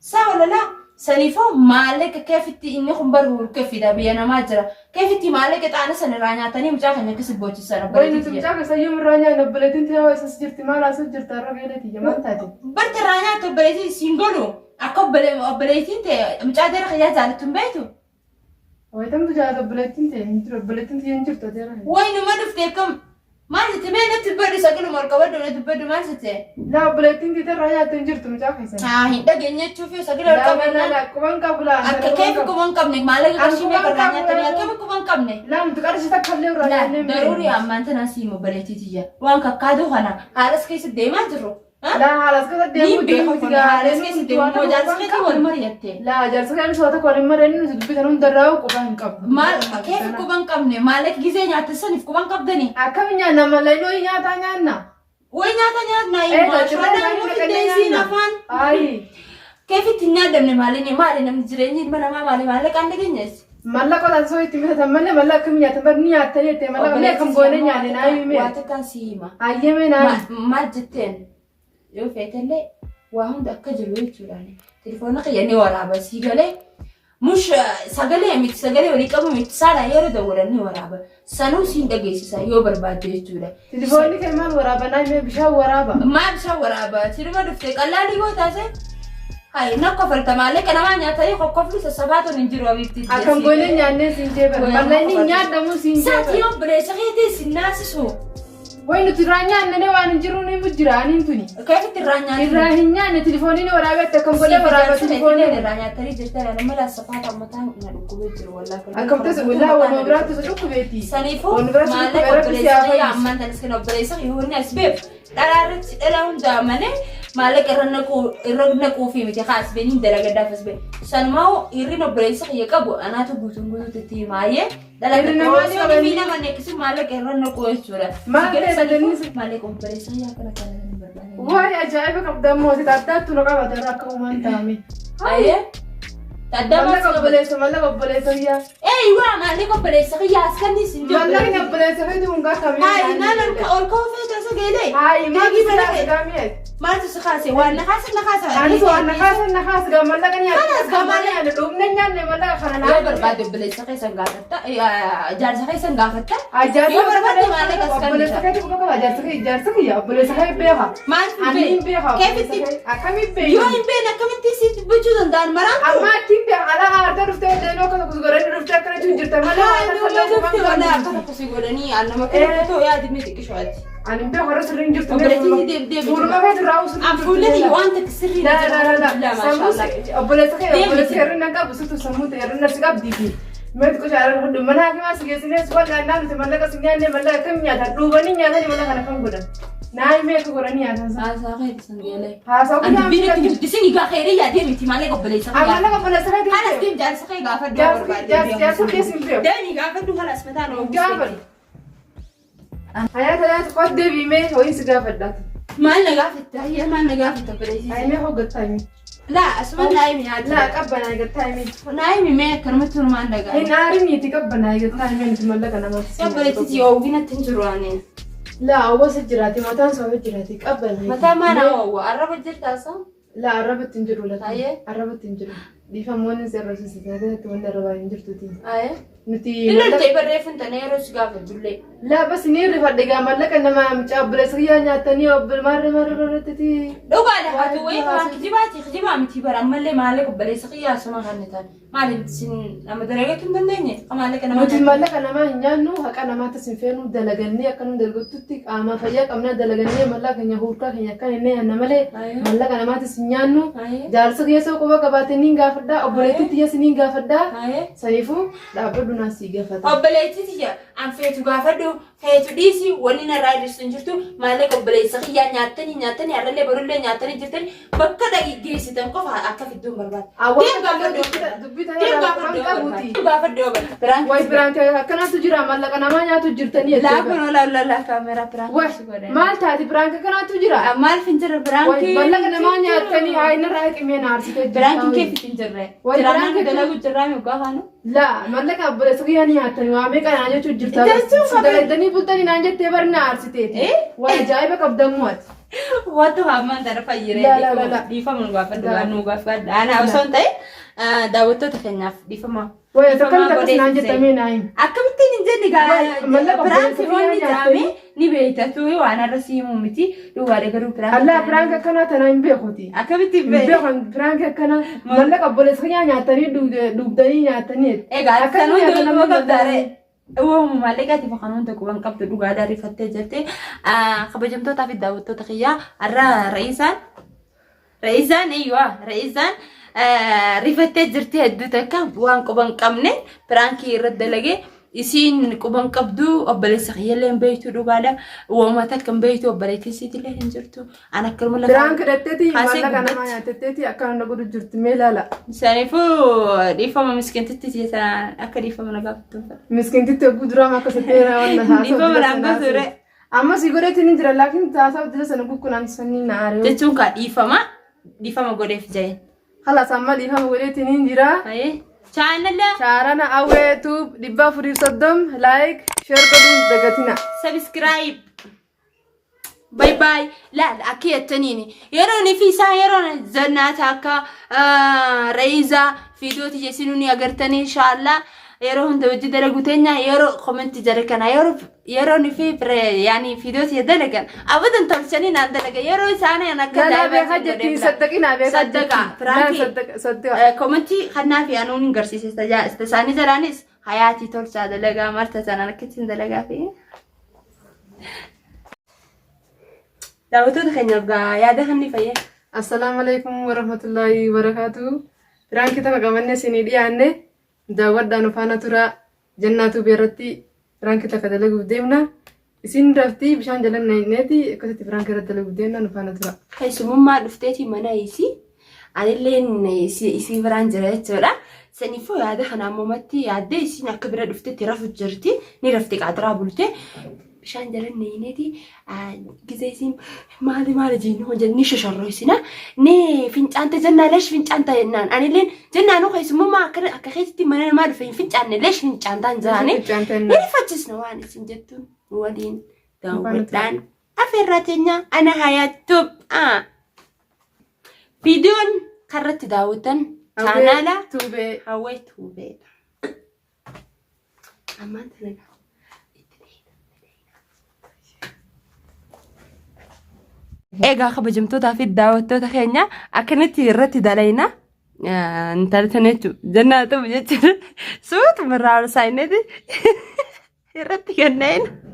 سا ولا لا سنيفو مالك كيف تي اني خمبر كيف دا بينا ما جرى كيف تي مالك انا سن رانياتني مجاهد كسب بوتي سنه Waa inni tumcaa keessa yoom raanyaan dabalatiin ta'ee isas jirti maal asas jirti har'a beelati jamaan taate. برت رانيات اوبريتي سينغولو اكبل اوبريتي تي مجاهد خيا زالتم بيتو Wayitamtu jaa dabalatiin ta'e hin jiru dabalatiin ta'e hin jirtu adeera. وين ما دفتكم ما تتبين تبدو سكن مركبات ولا تبدو ما ستة Laa dabalatiin ta'e raanyaan hin jirtu mucaa keessa. هيدا جنيه تشوفي سكن Laa مركبات kuban qabu laa. أك كيف كمان كمنك مالك كشي ما كرانيا تانية كيف كمان كمنك Laa mutu qarshii takka illee لا raanyaan ضروري أما أنت ناسي موبايلتي تيجي وان كادو هنا هذا كيس ديما جرو Laa haalas kasa مين deemu بيخون هذا كيس ديما موجود سكتي ولا مريتة Laa jaarsa kan soota kan hin mareen nuti dubbitan hundarraa quban hin qabdu. ما كيف كمان كمنك مالك جزء نعتسني كمان كبدني Akkami nyaanna malee noo nyaataa nyaanna. وين نعتا نايم ما شو هذا مو في ديزي نفان Ayi. كيف تنادم مالي مالي نمجريني ما مالي مالك عندك جنس Mallaqa tan soo itti bitatan malee mallaqa akkami nyaatan bar ni nyaatanii jettee mallaqa malee kan goone nyaanne naa himee. واتكا سيما Hayyamee naa. ما جتين يو فيتلي وهم دكا جلوي تشولاني تليفونك يعني ورا بس يقولي مش سجلي ميت سجلي ولي كم ميت سالة يرد وراني ورابا سنو سين دقيسي سا يوبر بعد يجوله تليفوني كمان ورابا نايمة بشاو ورابا ما بشا ورابا تليفون دفتك الله لي هو تاسه هاي نقفل تمالك أنا ما نعتري خقفل سسبات ونجرو أبيتي أكم قولين يعني سينجبر مالني نيار دمو سينجبر سات يوم بريس خيتي سناس شو وين ترانيا أنني وأنا نجروني مجرانين توني كيف ترانيا الراهنيا أن تليفوني ورابا تكم قولين ورابا تليفوني رانيا تري جرت أنا ملا سفات أمتان نركوبي ولا أكم تسوي ولا ونبرات تسوق بيتي سنيفو ونبرات مالك بريس يا عمان تنسكن بريس هو الناس بيب قررت لهم دامنه مالك الرنكو في متى خاص بيني درجة دافس بي سنماو يرينو بريس يكابو أنا تبوتون تتي معي دلنا ما فينا ما نكسب مالك الرنكو يشوره ما تدري مالك بريس يا كلا وهاي أجايبك أبدا موت تعتاد تنقى بدرك وما تامي أيه مالك أبليس مالك أبليس هي أيوة مالك بريس هي أسكني سنجو مالك أبليس هي تونغا كامي هاي نانا الكوفي تسجلي هاي ما جيب كامي ما تسخاسي وانا خاص أنا سو أنا خاص قام لك أني قام لي أنا دومني يعني مالك خلنا يا برباد بليس خي سنغاتا يا جارس خي سنغاتا أجازة يا برباد مالك أبليس أسكني خي تبغى جارس خي أبليس خي بيها ما أني في بيها كيف تي أكمل بيها يو إن بينا كم تيسي بجودن دار مرا أما كيف على أرض رفتة دينو كذا كذا غير رفتة كنا تنجرت ولا كذا كسيقولني أنا ما كنت يا دي ميتك شوية أنا بيها خلاص رينجرت أبليس دي ورما في الراوس أفولتي وأنت كسري لا ما شاء الله أبليس خي رنا كاب سوتو سموت رنا سكاب ديكي ما تقولش على الحد ما أنا كمان سجلسني سؤال أنا نتمنى كسنيان نملا كم يا تروبني يا تاني ملا كنا كم قدام ناي ميك قراني يا تاني خير سنجلي ها سوي أنت بينك تسيني قاخيري يا دي متي مالك أبليس أنا لا أبليس خي أنا سكين جالس خي قافر جالس كيس مبيو داني قافر دو خلاص متانو قافر هيا ثلاث قد بيمه هو يسقى فدات ما لنا قافت هي ما لنا قافت أبليس هاي هو قد تايمي لا اسمع نايمي عاد لا قبنا هاي قد تايمي نايمي ما كرمتو ما عندك هي نارمي تقبنا هاي قد تايمي نتملك أنا ما أبليس يوغينا تنجراني لا هو سجراتي ما تنسى سجراتي قبنا متى ما أنا هو قرب جرت أصلا لا قربت تنجروا لك أيه قربت تنجروا دي فمون زر سيسيتها تقول ربا ينجرتو تي أيه نتي إلا تيبر ريفن تنيروش قافت دولي لا بس نيري فدقا ملك أنا ما متقبل سريا ناتني وبل مرة تتي لو قال هاتو وين ما خجباتي متيبر أما اللي مالك بليس خيا سما غنتان مالك سن أما درجة تندني أما لك أنا ما مالك أنا ما هنيانو هك أنا ما تسنفينو دلجني أكنو دلجتوتك أما فياك أمنا دلجني مالك هنيا هوركا هنيا كان هنيا أنا مالك مالك أنا ما تسنيانو جالس خيا سو كوبا كباتنين غافدا أبولتي تيا سنين غافدا سيفو دابدو ناسي غافدا أبولتي تيا أم فيتو غافدو فيتو ديسي ولينا رايدرس تنجرتو مالك بليس خيا نياتني أرلي برولي نياتني جرتني بكذا جيسي تنقف أكف الدم برباد أوه واي برانك كنا تجرا مالك أنا ما نياتو جرتني لا كاميرا برانك مال تاتي برانك كنا تجرا مال فينجر برانك مالك أنا ما نياتني هاي نراك مين عارسي برانك كيف فينجر برانك دلوا جرامي وقاهنا لا مالك أبغى سقيا نياتني وامي كان أنا جو جرتا دني بولتني نانجت تبر نارسي واي جايبك أبدا موت واتو همان ترى فيري لا دي فمن غافر دوانو غافر أنا أوصل تاي داوتو تخنف دي فما واي تكلم تكلم نانجت تمين نايم أكمل تني قال برانك هوني جامي نبيته توي وأنا رسيم ومتي لو غارقرو برانك الله برانك كنا تنايم بيخوتي أكمل تبي برانك كنا مالك أبغى سقيا نياتني دوبدني نياتني قال كانوا دوما قدره هو مالك تفخنون تكون قبل دوغا داري فتجتي خبجمتو تافي داوتو تخيا رئيسان ايوه رئيسان ريفتة جرتي هدوتك وان قبن قمنه برانكي رد لغي يسين قبن قبدو أبلي سخيا لين بيتو دوغادا وما تكن بيتو أبلي تسيتي لين جرتو أنا كرم لك برانك رتتي مالك أنا ما تتتي أكان نقول جرت ميلا سانيفو ريفا ما مسكين تتتي سان أكريفا من قابتو مسكين تتقول دراما كستيرا ولا هذا ريفا من قابتو أما سيقولي تنجر لكن تاسا بدل سنقول كنا نسني ناريو تتون كا ريفا ما قوليف جاي خلاص أما ليها مقولي تنجرا أيه channel شارنا أوه توب دبا فريق صدم لايك شير كدوم دقتنا subscribe باي باي لا أكيد تنيني يروني في سا يرون زنات هكا رئيسة فيديو تجسينوني أقرتني إن شاء الله يرون دوجي درجتين يرو كومنت جركنا يروني في يعني فيديو تجدلكن أبدا تمشين عند لك يرو سانة أنا كذا لا لا بحاجة صدقينا صدقة فرانكي صدق كومنتي خدنا في أنون قرسيس استساني زرانيس حياتي تولسا دلقا مرتزان أنا كتن دلقا فيه دعوتو دخلنا بقى يا دخلني فيه السلام عليكم ورحمة الله وبركاته فرانكي تفقمنا سنيدي عنه داود دانو فانا ترى جناتو بيرتي فرانكي تكدلقو بديمنا isin rafti bishaan jalan neti akkasitti Firaanki irratti dalaguu deemna nufaana tura. Keessummaa dhufteeti mana isii anilleen isii biraan jira jechuudha. Saniifuu yaada kana ammumatti yaadde isin akka bira dhuftetti rafu jirti ni rafti qaxaraa bulte bishaan jalan neti gisee isin maali jennu hojjenni shasharroo isina ni fincaante jennaa leesh fincaanta jennaan anilleen jennaanuu keessummaa akka keessatti mana namaa dhufe fincaanne leesh fincaantaan jiraani ni fachisna waan isin jettuun. ودين داودان أفرتني أنا هياتوب فيديون كرت داودان كانالا توبي هواي توبي أما تنقل إيجا خبجمتو تافي داودتو تخينيا أكنت يرتي دالينا انترتنتو جناتو بجتر سوت مرة سايندي يرتي جنين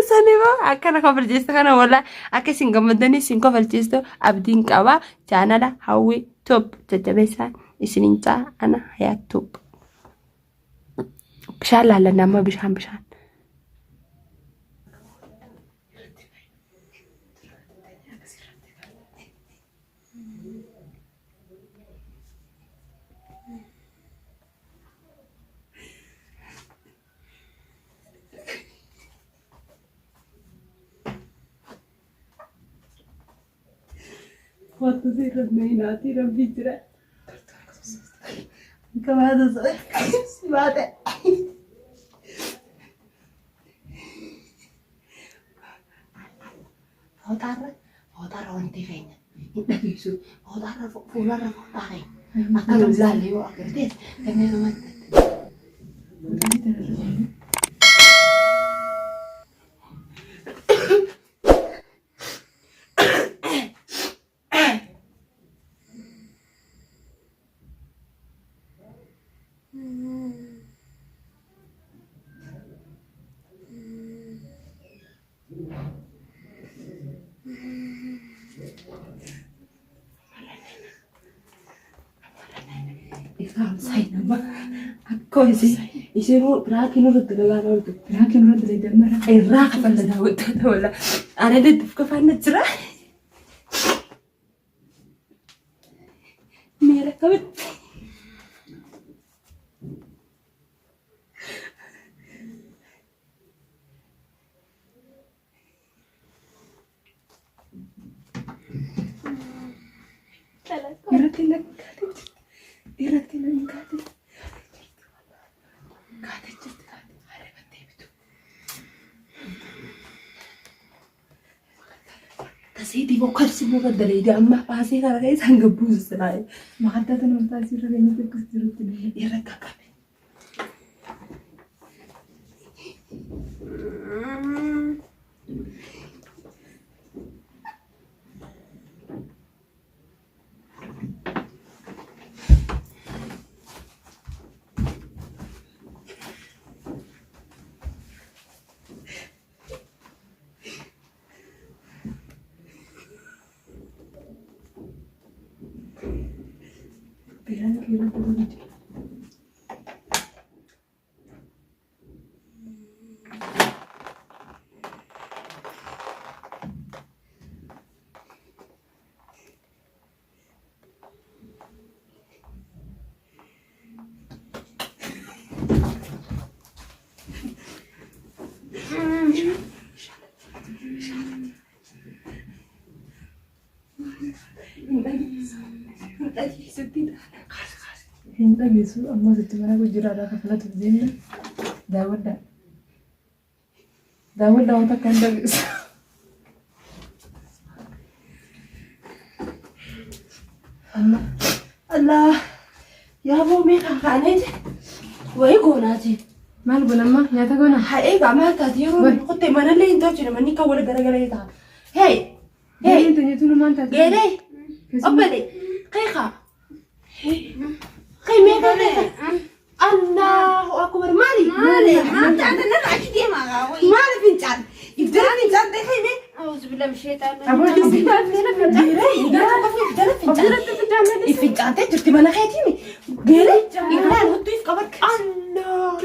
Sanima akkana kafarjeesto kana wala akka isin gammadanii isin kafarjeesto abdiin qaba chaanala hawwi top jajjabeessaan isinin caa ana hayaa top bishaan laallanna amma bishaan Waktu sih main hati Rabbi cerai. Kemana saya? Mati. Hotar orang TV-nya. Ini bisu. Hotar fular hotar. Akan lali wa kertes. Kami nama. Saya nama aku isi ru berakhir nurut dengan orang tu berakhir nurut dengan jamara rak pada Daud tu wala ada di kafana cerah merah kawit Irat kena ingkati. Kati cerita kati. Ada bete itu. Kasih di bokar semua kadang dia amma pasti kalau kayak sanggup bus lah. Makanya tu nampak sih orang ini terus terus ini. Irat kakak. Kira dulu. Hinta bisu amma setemana aku jurada kafala tuzina Daud dah otak kanda bisu الله يا ابو ميكا كانت ويقوناتي maal gonamma nyaata gona حقيقة ما تديرون قلت ما أنا اللي أنتوا جينا مني كولا جرجريتا هاي hey inta nyatunu maanta جيلي أبدي قيقة قي ميكا الله أكبر مالي ما تعرف أنا عشت دي ما غاوي مالي فنجان يقدر فنجان ده خيمة أعوذ بالله من الشيطان abo disi الفنجان ده جبت منا خيتيني جيلي يقدر هو تيف كبرك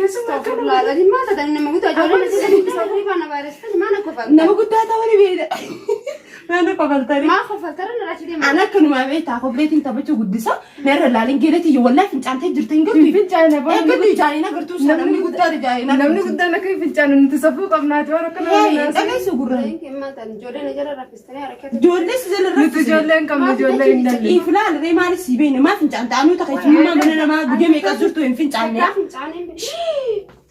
استغفر الله العظيم ما تدري إنما قلت أجولي سافري فأنا بارستني ما أنا كفلت إنما قلت هذا ولا بيدا أنا قبلتني ما خفلت أنا عشت دي ما أنا كانوا ما بيت أخو بيت أنت بتشو قدسة نرى لالين جيلتي والله فنجان تجرتين قلت fincaana إيه قلت جاينا قلتوا سلامي قلت هذا جاينا namni guddaan akka fincaanu nuti safuu qabnaati waan akkana أنا سوغرة ما تدري جولي نجرا رفستني حركات جولس زل nuti ijoolleen qabna ijoollee hin dalle إيه فلان ذي ما نسي بينه ما فنجان تانو تخيل ما مننا ما بجمع كسرتو إن فنجان يا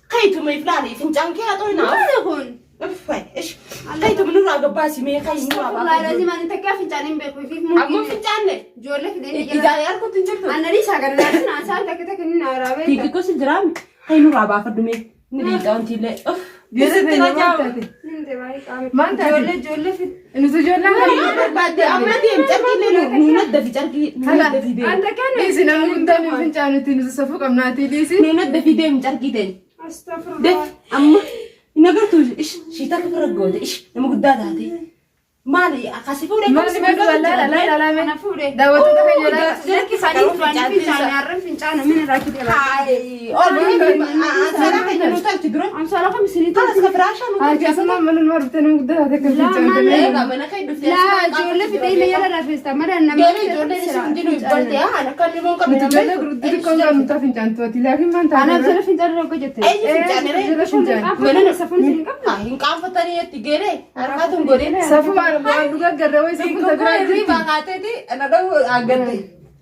خيتو ما فلان فنجان كي أطوينا هون أفاي إيش خيتو من نورا قباسي ما خيل نورا والله لازم أنا تكافي فنجانين بيكوي فيك أما ممكن فنجان ليه جولي في دين إذا ياركو تنجرتو أنا ليش أقدر لازم أسأل تكتك إني أرابي تيجي كوس الجرام خيل نورا بافر دمي ندي داونتي ليه أف geesse feenya maal taate maal taate جولي في nuti ijoolleen kan بعد أما دي متأكد ليه نونا دفي جركي نونا دفي دي أنت كان dhiisi namni guddaan hin fincaanitti nuti safuu qabnaati dhiisi نونا دفي دي جركي دي أستغفر ده الله أما نقدرتوا إيش شيء تكبر الجودة إيش لما قدام هذه مالي أخاسفه ولا maal ni beeku wallaahi alaa ilaalame أنا فوري daawwattoota keenya جلكي فاني فنجان عرف فنجان من راكب هاي أنا كنا نوتال تدرون أنا صراحة مسني خلاص كفراشة haa keessumaa mana nama ruftee nama guddaa taate kan fincaanu ما أنا كيد لا جولي في دين يلا رفيستا مرة أنا جالي جولي سنجينو يبغى أنا كان يوم كم nuti ijoollee gurguddaa xiqqoo kan nuti fincaantooti laakiin maan أنا taate بصير فنجان لو كجت أي فنجان ijoollee fincaanu من أنا سافرت من قبل هاي كم فترة تجاري أركاتهم قولين safuu waan dhugaa garrawee safuu tabiraa كوكو jirti بقاتي أنا ده أقدر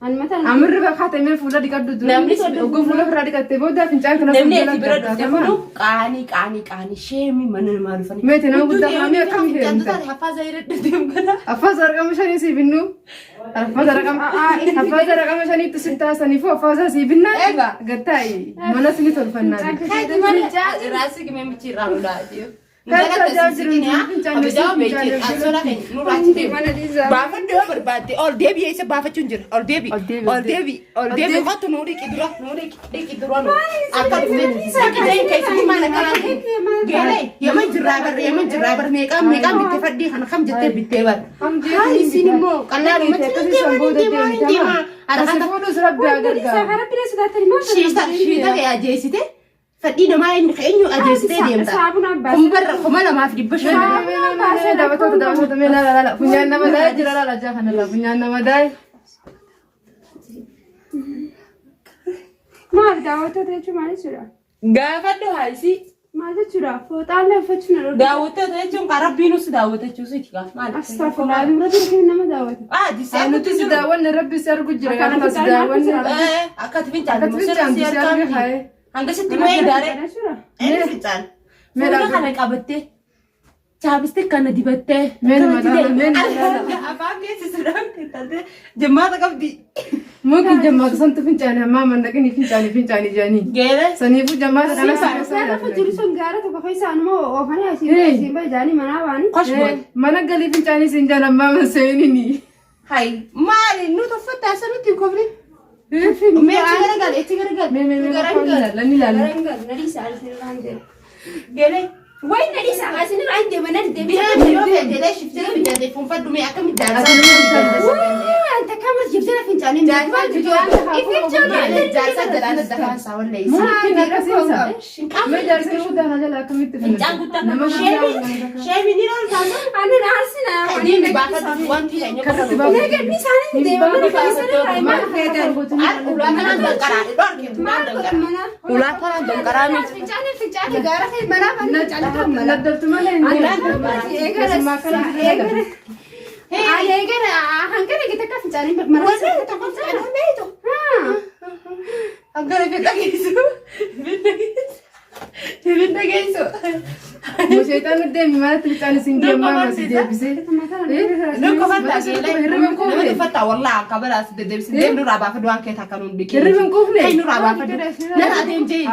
أنا مثلا amirri bakaatamee fuula dhiqadhu Namni oguu fuula biraa dhiqattee booda fincaan kana namni fuula ati bira dhufte fudhu qaanii sheemii mana namaa dhufanii. meeti nama guddaa haamii akkamii heerumta Haffaasaa jedhadhu kana. affaasaa argama shanii sii binnu affaasaa argama shaniitti si taasaniifu affaasaa sii binnaa Egaa. gattaa'i manas ni tolfannaa Kaati malee raasii gimee michi irraa lolaa jiru. Kan tajaajilu fincaanii Abidjan beekee asoola keenya nurraatti deemu. Baafadde yoo barbaadde ol deebi'ee isa baafachuun jira. Ol deebi'i kottu nuu dhiqi dura nu. Akka dhufee dhiqitee keessatti maal akkanaa geelee yeman jirraa bar meeqaan bittee fadhii kana kam jettee bittee bar. Haa isin immoo qannaan uummatni deemaa. Asi fuudhus rabbi haa gargaaru. Shiita kee ajeessite fadhii namaa eenyu ajeessitee deemta. Kuma lamaaf dhibba shan. Daawwatoota mee laala funyaan nama daa'e jira laala jaa kanarraa funyaan nama daa'e. maal daawwattoota jechuun maal jechuudha? Gaafadhu haayisii. Maal jechuudha? Fooxaan laffachuun aloo. Daawwattoota jechuun kan rabbiinus daawwatachuusi jira. Astagfirullah dura dura nama daawwata. Disee Nuti si daawwanne rabbi si argu jira gaafa si daawwanne. akka fincaanii Akkati fincaanii si arge haye. hangasitti mee daaree Jechuudha. inni fincaan. Mee Fuula dhaabbatee. kana qabattee chaapistee kana dibattee. Meen mataa meen laala. Afaan geessisuudhaan keessatti jimmaata qabdi. Muki jammaata santu fincaanii hammaa mandaqanii fincaanii jedhanii. Geelee. Saniifuu jammaata kana Isaan lafa jiru sun gaara tokko keessaa immoo oofanii asiin bajaanii manaa baanii. Koshboon. mana galii fincaanii siin jaan hammaa manseenini. Hayi maali nu tuffatte asirratti hin kofne. Mee itti garagal itti garagal. Mee laala. Geelee. Wayi nadii isaa asin irraa hin deeman nadi deebiin. Bishaan yoo feddelee shiftee fincaatee fuunfadhu mee akkamitti jaarsaa. Anta kamas jibsina fincaanii. Jaarsaa jiru. Ifirjaa Jaarsaa jedhaan dafaan isaa wallee. Maatiin akkasiisa. Mee jaarsa guddaa kana jala akkamitti Fincaan guddaa sheemii ni loltaasa. Ani naasina. Adiin baafatu wanti keenya Akkasitti qofa. baafatu. Nagadni isaanii deeman keessatti maal fayyadamu? Ulaa kanaan danqaraadhe dhorke maal danqara. Ulaa kanaan danqaraa miti. Fincaanii gaara kee manaa baanii caalaa mala. Naddabtu malee hin Eegala hangana kita kan fincaanii marasa tokko fincaanii beeku. Hangara fedha geessu. Ibin dhageessu. Mushaitaan deemi maalatti bichaan isin deemaa masi deebisee. Nukko fatta geelee nama fatta wallaa akka balaas deebisee deem nurraa baafadhu waan kee takka nuun dhiqee. Hirriba hin quufne. Kai nurraa baafadhu. Nana deemjee.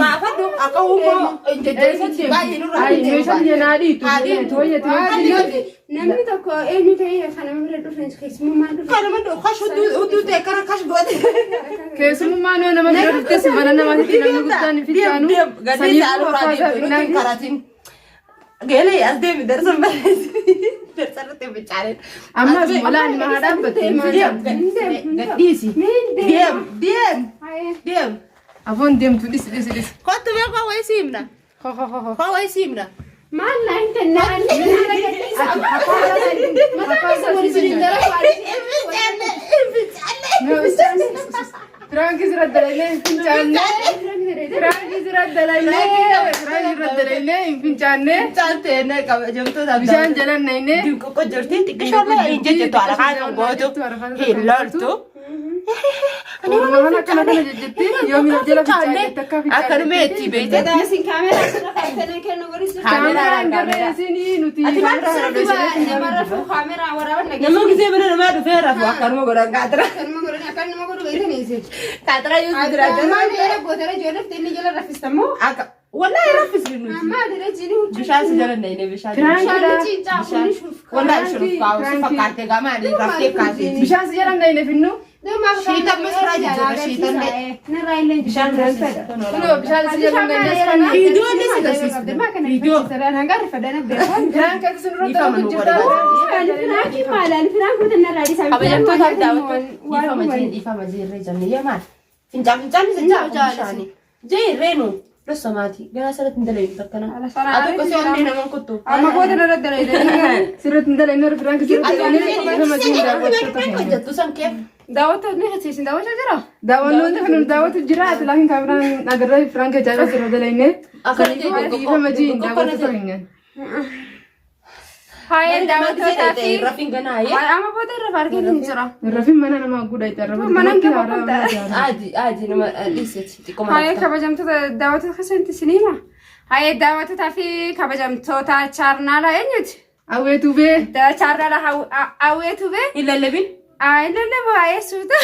Baafadhu akka uumoo injejjeessutti baay'ee nurraa deemjee. Meeshaan jeenaa dhiitu. Tooyyate. Namni tokko eenyu ta'ee kanama bira dhufan keessummaan dhufa. Kanama dhufu kash hudduu ta'e kana kash goote. Keessummaan yoo nama bira dhuftes mana namaatti namni guddaan hin fichaanu. Gadii saalurraa deemu karaatiin. Geelee as deemi darsan bareedu. Darsarratti bichaareen. Ammas molaan mahaa dhaabbatte. Gadhiisi. Deem. Afoon deemtu dhisi. Kottu mee koo wayi siimna. Koo wayi siimna. Maal naa hin tannaan. Firaanki sirra dalaynee hin fincaanne. Firaanki sirra dalaynee hin fincaanne. Chaantee kabajamtoota Bishaan jalan naynee. Dinqoqqo jirti xiqqishoollee hin jejjettu alakaan gootu hin loltu. Ormaan akkana kana jejjetti yoomina jala fincaannetti akka fincaannetti. Akkanuma itti beekte. Isin kaameraa asirra kaa'atanii kennu godhisu. Kaameraan garee isinii nuti. Kaameraa waraabaa Nama gisee bira namaa dhufee rafu akkanuma godhan kaatira. Kanuma godhanii akka nama godhu beekanii isin. Kaatira yoo jira Maal dheeraa gootara ijoolleef inni jala raffistamoo. akka wallahi raffisni nuti. Maal dheeraa jiini Bishaan si jala naine bishaan. Bishaan cincaa kunni shuuf. Wallahi shuruuf kaa'u si fakkaate gamaadhi raftee kaatee. Bishaan si jalan nayne finnu. Shiitan misraa jijjiirra shiitan ta'e. Narraa illee Bishaan fedha. Kunoo bishaan si jalan nayne. Viidiyoo ni si garsiisa. Viidiyoo. Bishaan keessa sun irratti Ifama nu godha. Firaanki maalaan firaanki narraa dhiisaa. Kabajamtoota daawwattoota ifama jirree jennee yamaan. Fincaan bishaanii. Jirreenu. Losamaati. Gara asirratti hin dalaynu takkana. Ati akkasii onnee naman kuttu. amma booda narra dalaynee sirriitti hin dalaynee firaanki sirriitti dalaynee hojjettu san keef. Daawwattoonni hasiisin daawwachaa jira. daawwannoonni kan daawwatu jira ati laakiin kaameraan agarra firaanki ajaa'iba sirra dalaynee ifama jiin daawwatu ta'inyan. Haayeen daawwattootaa fi Rafin ganaaye. amma booda irra paarkiin hin jira. Rafin mana nama guddaa itti arraba. Mana nama guddaa. Aadi nama dhiisetti xiqqoo Haayee kabajamtoota daawwattoota keessatti isiniima. Haayee daawwattootaa fi kabajamtoota chaarnaala eenyuti? Awweetu bee. Chaarnaala hawweetu bee. hin lallabin. Lallabu haayee suuta.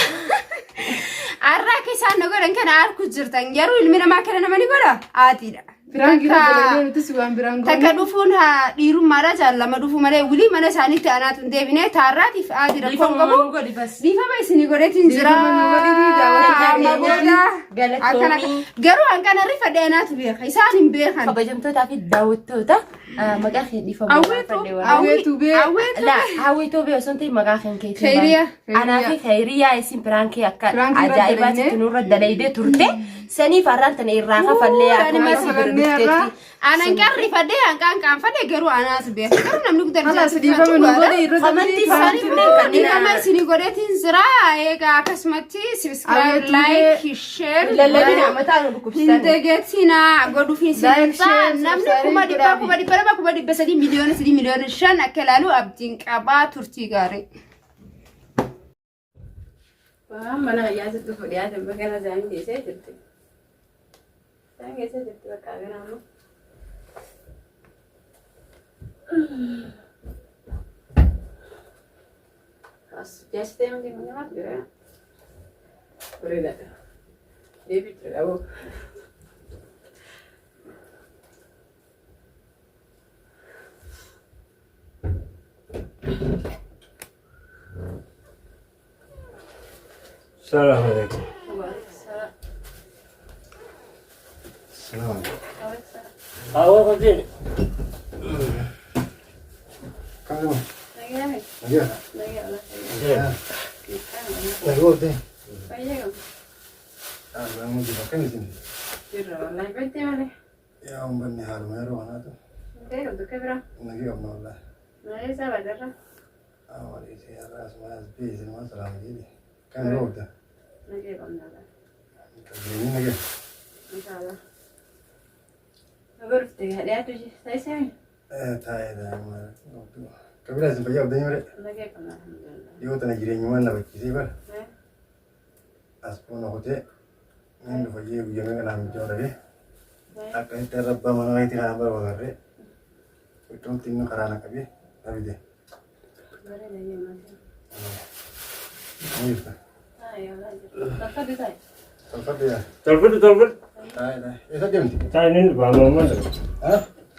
Arraa keessaan na godhan kana harku jirtan garuu ilmi namaa kana nama ni godha haatiidha. Firaanki dalaynee nutis waan biraan goone. Takka dhufuun dhiirummaadha jaallama dhufuu malee wilii mana isaaniitti anaatu hin deebine taarraatiif haati rakkoon qabu. Dhiifama isinii godheetiin jira. Amma booda akkana garuu hanqana rifadhee anaatu beeka isaan hin beekan. Kabajamtootaa fi daawwattoota maqaa kee dhiifama. Awweetu bee. Hawwiituu bee osoo hin ta'in maqaa kee keetiin. Khayriyaa. Anaa fi khayriyaa isin piraankii akka Piraankii irra ajaa'ibaatti dalaynee. nurra dalaydee turte. Saniif har'aan tana irraa kafallee akkuma si bira dhufteetti. Anan qarri fadhee hanqaan qaanfadhee garuu anaatu beeka. Garuu namni guddaa Halas dhiifama nu godhe irra Kamantii dalaynee. isaanii dhiifama isinii godheetiin jira. Egaa akkasumatti subscribe, like, share. lallabina mataa nu dhukkubsitan. Hindegetina godhuufi isinirraa namni kuma dhibba lama kuma dhibba sadii miliyoona 5 akka ilaalu abdiin qabaa turtii gaarii. Mana ayyaasa dhufu dhiyaate bakka isaanii keessee jirti. Isaan keessa jirti bakka agaraamu. As jeestee miti namaaf jira. Bareedaadha. Deebiitu dhabu. Salam alaikum. Salam. Awal kerja. Kamu. Lagi. Ya. Lagi hotel. Kamu di makan di sini. Ya umpan ni hal meru mana tu. Lagi apa Allah. Awal isi ras mas bis mas salam jadi. Kan roda. Ini lagi. Tahu dah mana. Kabila sampai jauh dah ni mereka. Yo tanah jiran nyaman lah bagi sih ber. Aspun hotel. Ini tu bagi ujian dengan kami jauh lagi. Akkasitti rabbaa mana wayitii kana barbaadre iddoon xinnoo karaa na qabee abide. Tolfatu. Isa deemti. Taa'ee inni dhufa ammoo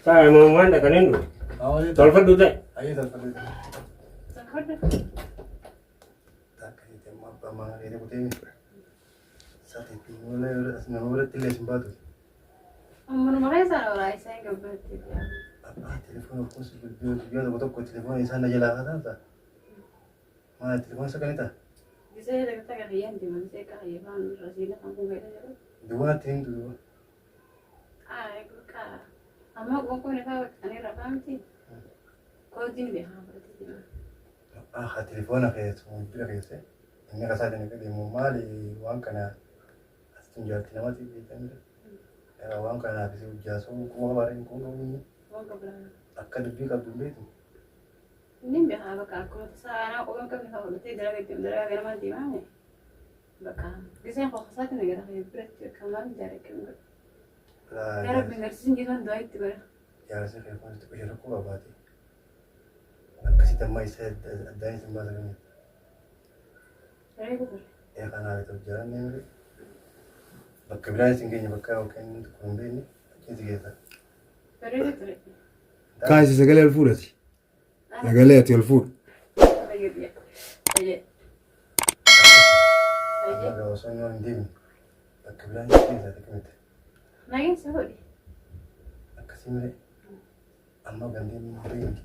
taa'ee ammoo kan inni dhufa. Tolfatu ta'e. Ayyee tolfatu ta'e. Akkasitti amma abbaa mana reetee kuteemi. Satiitti nama biratti illee sin baatu. Abbaa telefoona kuusu guyyaa tokko tokko telefoona isaa na jalaa taata. Maal telefoona isa kanita? Duwwaatti hin duwwa. Telefoona keessumaa bira keessee inni kasaa ta'e akka deemu maali waan kana asitti jaarti namatti beekamudha. Waan kanaaf isa hojjaasuu kuma baay'een kun qabni akka dubbii qabdu beeku. Ini biasa bakal aku sana orang kan bisa berarti dari mana di mana? Bakal biasanya kalau saat ini negara kayak berat kemarin dari kemana? Cara benar sih jangan doa itu ber. Ya saya kayak pun itu kerja aku apa sih? Kasih tamai saya ada yang sembah lagi. Dari aku ber. Ya karena itu jalan ni. Bakal bilang singgihnya bakal kan kumbe ni kita kita. Dari itu ber. Kasih segala alfurasi. Nagaleati al food. Allora, sono in dimmi. Perché bilancio di chiesa, che mette? Ma che sei? A Casimire. Hanno gandini in dimmi.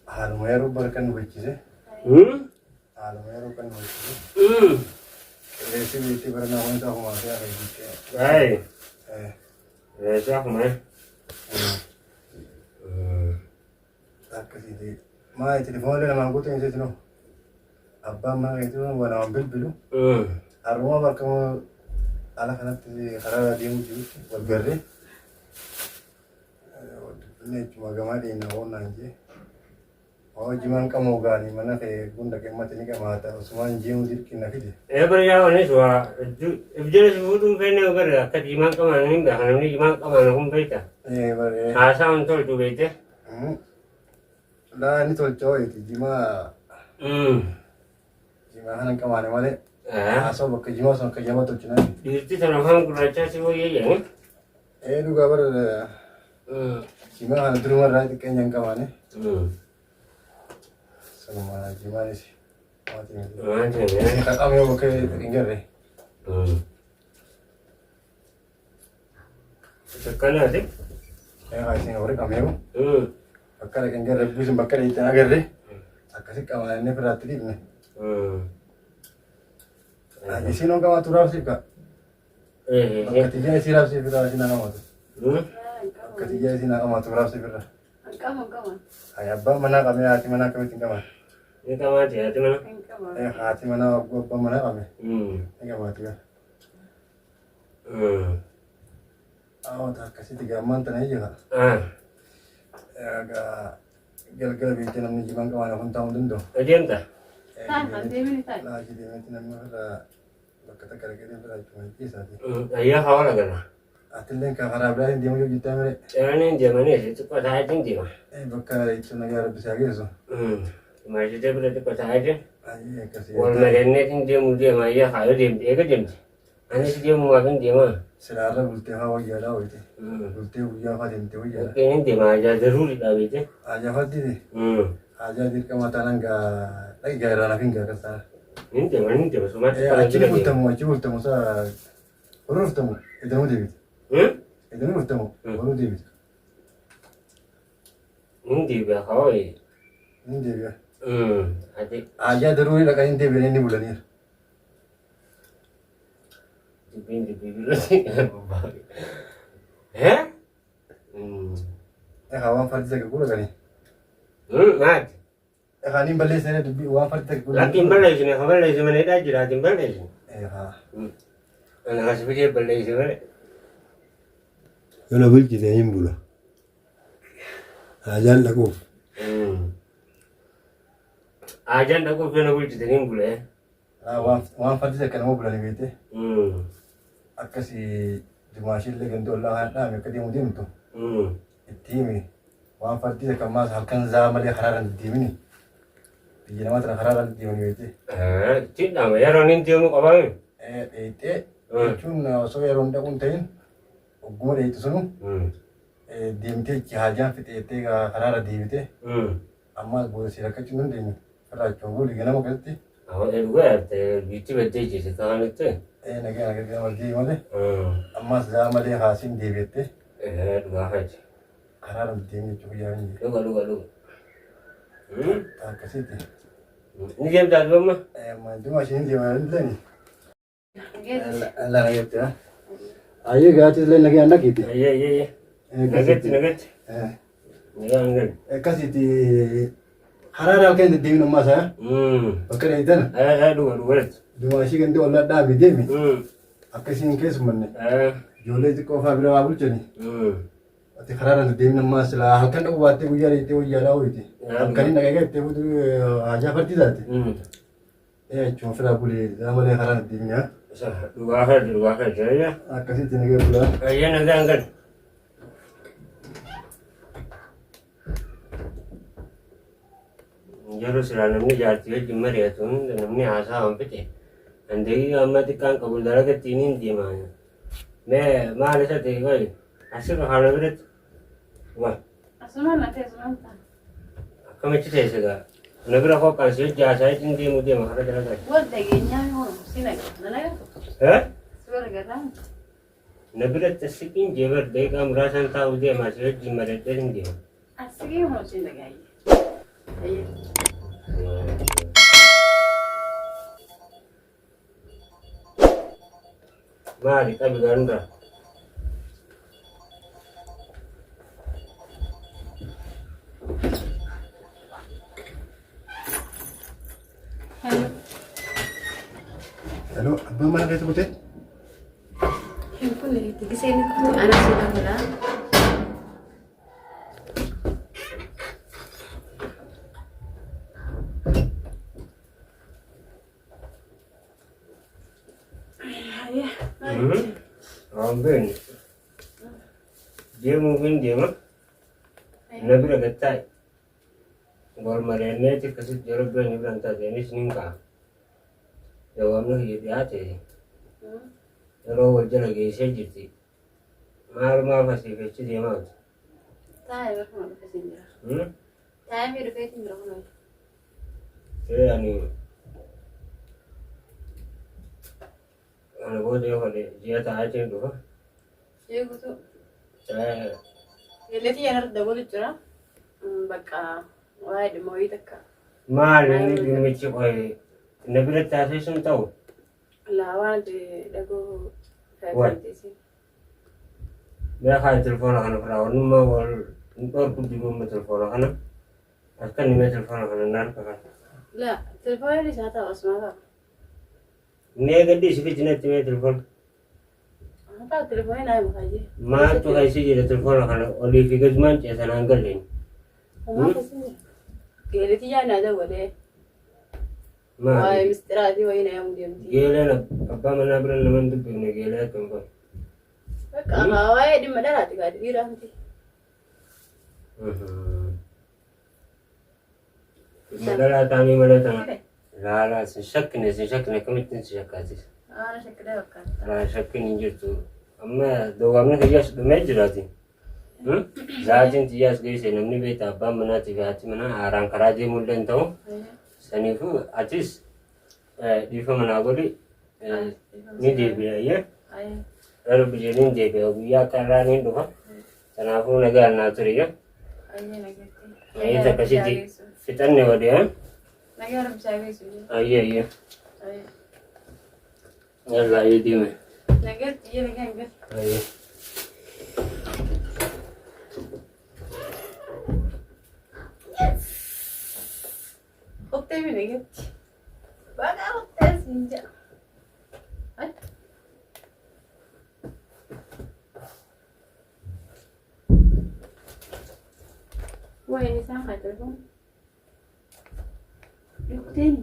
Almero barkan bacchise. Almero kan bacchise. Resi viti barna wanta huma ya Hey. Resa kuma. Akkasii maa telefoonii lamaan guutuu hin seetinu abbaan mana keessatti waan waan bilbilu haruma bakka ala kanatti karaa deemu jirutti wal garree inni jechuudha gamaa dhiinna oolnaan jee hojimaan qamoo gaanii mana kee gunda qeemmatti ni qamaata osumaan jeemu dirqinna fide. Bari yaa wanis waa ibjala fuudhuun fenne ogarre akka jimaan qamaan hin gaha namni jimaan qamaan kun beekta. Bari. Haasaa on toltu beekte. Lah ini tolcoo itu jima hanan kemana malee asal bakka jima sama kejama tolchina. Dirti sana hang gurracha si woye ya. Juga ber jima hanan terima rai kenyang kemana? Sama jima ni sih. Mati. Ini kami mau ke tinggal deh. Sekarang ada? Kasih orang kami mau. Bakka kan garre bisun bakka itu agarre akkasi qabanne firaatti dibne isi non kama turaf sika bakka tijja isi raf sifira sina namatu bakka tijja isi na kama turaf sifira Kamu. ay abba mana kame ati mana kame tingkama Ini kama dia tu mana? ati mana abba mana kame tingkama tiga tak kasih 3 mantan aja kak agak gel-gel bikin namanya jimang kemana pun tahun dulu. Adiam tak? Nanti minta. Lah jadi nanti nama kata kira-kira berapa cuma kisah sih. Ayah awal lagi lah. Atilnya kakak berani dia mau juta mere. Jangan dia mana itu kau tahu aja dia. Bakal itu negara besar gitu. Masih dia berarti kau tahu aja. Iya kasih. Orang lainnya dia muda maya kalau dia dia. Ane dia mau makan dia mah. Selara bulte hawa ya dah itu. Bulte uya kah jente uya. Kayaknya dia mah aja daruri lah itu. Aja hati deh. Aja di kematanan enggak lagi gairah lagi enggak kesana. Ini dia semua. Aci bultamu sa. Baru bertemu. Itu mau David. Itu mau bertemu. Baru David. Ini dia kau ini. Ini dia. Adik. Aja daruri lah kan David ini bulan ini. Dipindah dulu sih. Eh? Kawan Farid saya kegula kan ni? Mat. Kani balik saya tu wan Farid saya kegula. Lagi balik sini, kawan balik sini mana dah jadi balik sini. Anak kasih dia balik sini. Kalau balik kita ni bula. Ajan aku. Ajan aku pernah balik kita ni bula. waan fardisa kana moo bulanii beekte akkasii dimaashiillee gandoo laa haan dhaame akka deemu deemtu itti himi waan fardisa kan maas halkan zaa malee haraaraan deemini biyya namaa tana haraaraan deemanii beekte. Ittiin dhaama yeroo inni deemu qabaame. Dheeyxee jechuun osoo yeroo hin dhaquun ta'in ogguma dheeyxu sunu deemtee haajaan fixeettee haraara deebite ammaas booda si rakkachuu hin dandeenye irraachuun buli ganama keessatti. Dhugaa yaadde biitti baddee jirti ta'anitti. Nagaa ganama deebi malee ammaas zaa malee haasiin deebi'ettee. Dhugaa fayyada. Haraara deemee jechuun guyyaa hin jiru. Dhugaa. Akkasitti. Ni deemtaa dubbama? Manduma isheen deemaa hin lani. Lana jetti ha. Ayyee gaatis leen nagaa nagiiti. Ayyee. Nagatti. Nagaa nagatti. Akkasitti haraara halkan deemin ammaa isaa. Bakka dheeytan. Dhugaa. Duma ishee gandee ollaa dhaabi deemi. Akkasiin keessumanne. Ijoollee xiqqoo fa'aa bira waa bulchani. Ati haraara deemin ammaa silaa halkan dhaqu baattee guyyaa dheeytee wayyaa dhaawuuti. Halkaniin nagaa egaa itti buutu haajaa fardiisaati. Jechuun firaa bulee zaa malee haraara deemin haa. Dhugaa fayyada. Akkasitti nagaa bulaa. Ayyee nagaa nagatti. Yeroo silaa namni jaartii wajjin mari'atuun namni haasa'an fite. Handii amma xiqqaan qabu dalagattiin hin deemaa. Mee maal isa ta'e qoyi asirra haala biratti. Waa. Asuma na teessuman ta'a. Akkamitti teesse gaa? Na bira qoqqaan si hojii haasaa ittiin deema har'a dalagaa. Wal dhageenyaa yoo si nagaa. Na nagaa. Suura garraa. Na biratti asiqiin jeebar deeqaa muraasaan taa'uu deemaa si wajjin madadhee hin deema. Asii yoo si nagaa. Maali qabi ganda. Halo, abang mana kayak sebutnya? Handphone dari tiga saya itu anak sudah bilang. Ambil. Dia mungkin dia mah. Nabi dah kata. Gol marene tu kasih jorok berani berantah ini seningkah. Jawabnya dia ada. Kalau wajar lagi saya jadi. Malu pasti kecil dia mah. Tahu berapa pasti dia. Tahu berapa berapa. Saya ni. Anak dia dia tahu aja tu. Iya gitu. Saya. Lihat ya harus double cerah. Baka, wah ada mau itu kak. Malu ni dia macam oi. Nabi dah tahu saya tahu. Lawan di dagu. Wah. Dia kaya telefon akan perawan rumah wal. Ntar pun di rumah telefon akan. Akan ni telefon akan nar kakak. Lah, teleponnya di sana Osman. Ni agak di sini jenis telefon. Apa teleponnya naik makanya? Maa tu hai sih jadi telefon akan oleh figur man cakap nanggal ni. Apa sih? Gila tiada ada boleh. Maa. Wah, misteri itu wah ini yang dia. Gila na apa mana beran naman tu punya gila tumpah. Kalau wah di mana lah tiga di nanti. Madala tani madala. Lala sejak ni kami sejak aja. Ah, saya kira kan. Lala sejak ni jutu. Amma dua kami kerja sudah major aja. Zajin tias guys namni beta apa mana tiga hati mana arang karaje mulen tahu. Sanifu atis di mana agori ni dia biar ya. Lalu berjalan dia biar biar karani tu kan. Sanafu negara naturi ya. Ini tak kasih fitan ni wadia. Negara bisa begitu. Iya. Yalah ini dia. Negara iya negara. Iya. Hotel ni negara. Bagai hotel sinja. Wah ini sangat telepon. Hotel.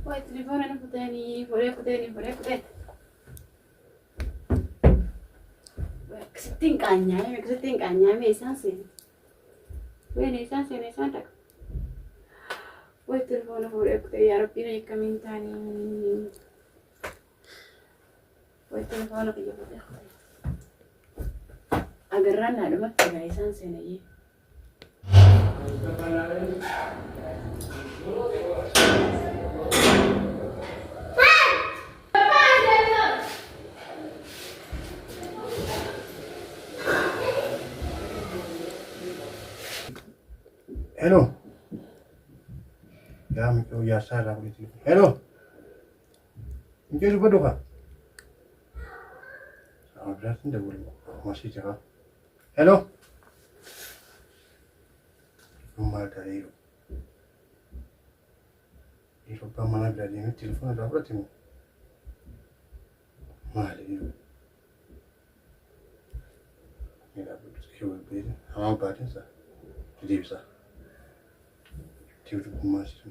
Wait, telefoon na kuteni, boleh. Keseting kanya, mesan sih. Nesan tak. Wait, telefoon na boleh kuteni, ya Rabbi na ikamintani. Wait, telefoon na kaya boleh. Agarran na dapat kaya isan sih na ye. Hello. Ya Sarah boleh telepon. Hello. Mungkin lupa doa. Berarti tidak boleh masih cakap. Hello. Rumah dari itu. Itu mana berarti ini telepon ada apa timu? Mana itu? Ini apa? Siapa beri? Apa beri sah? Jadi bisa. Tiup masih.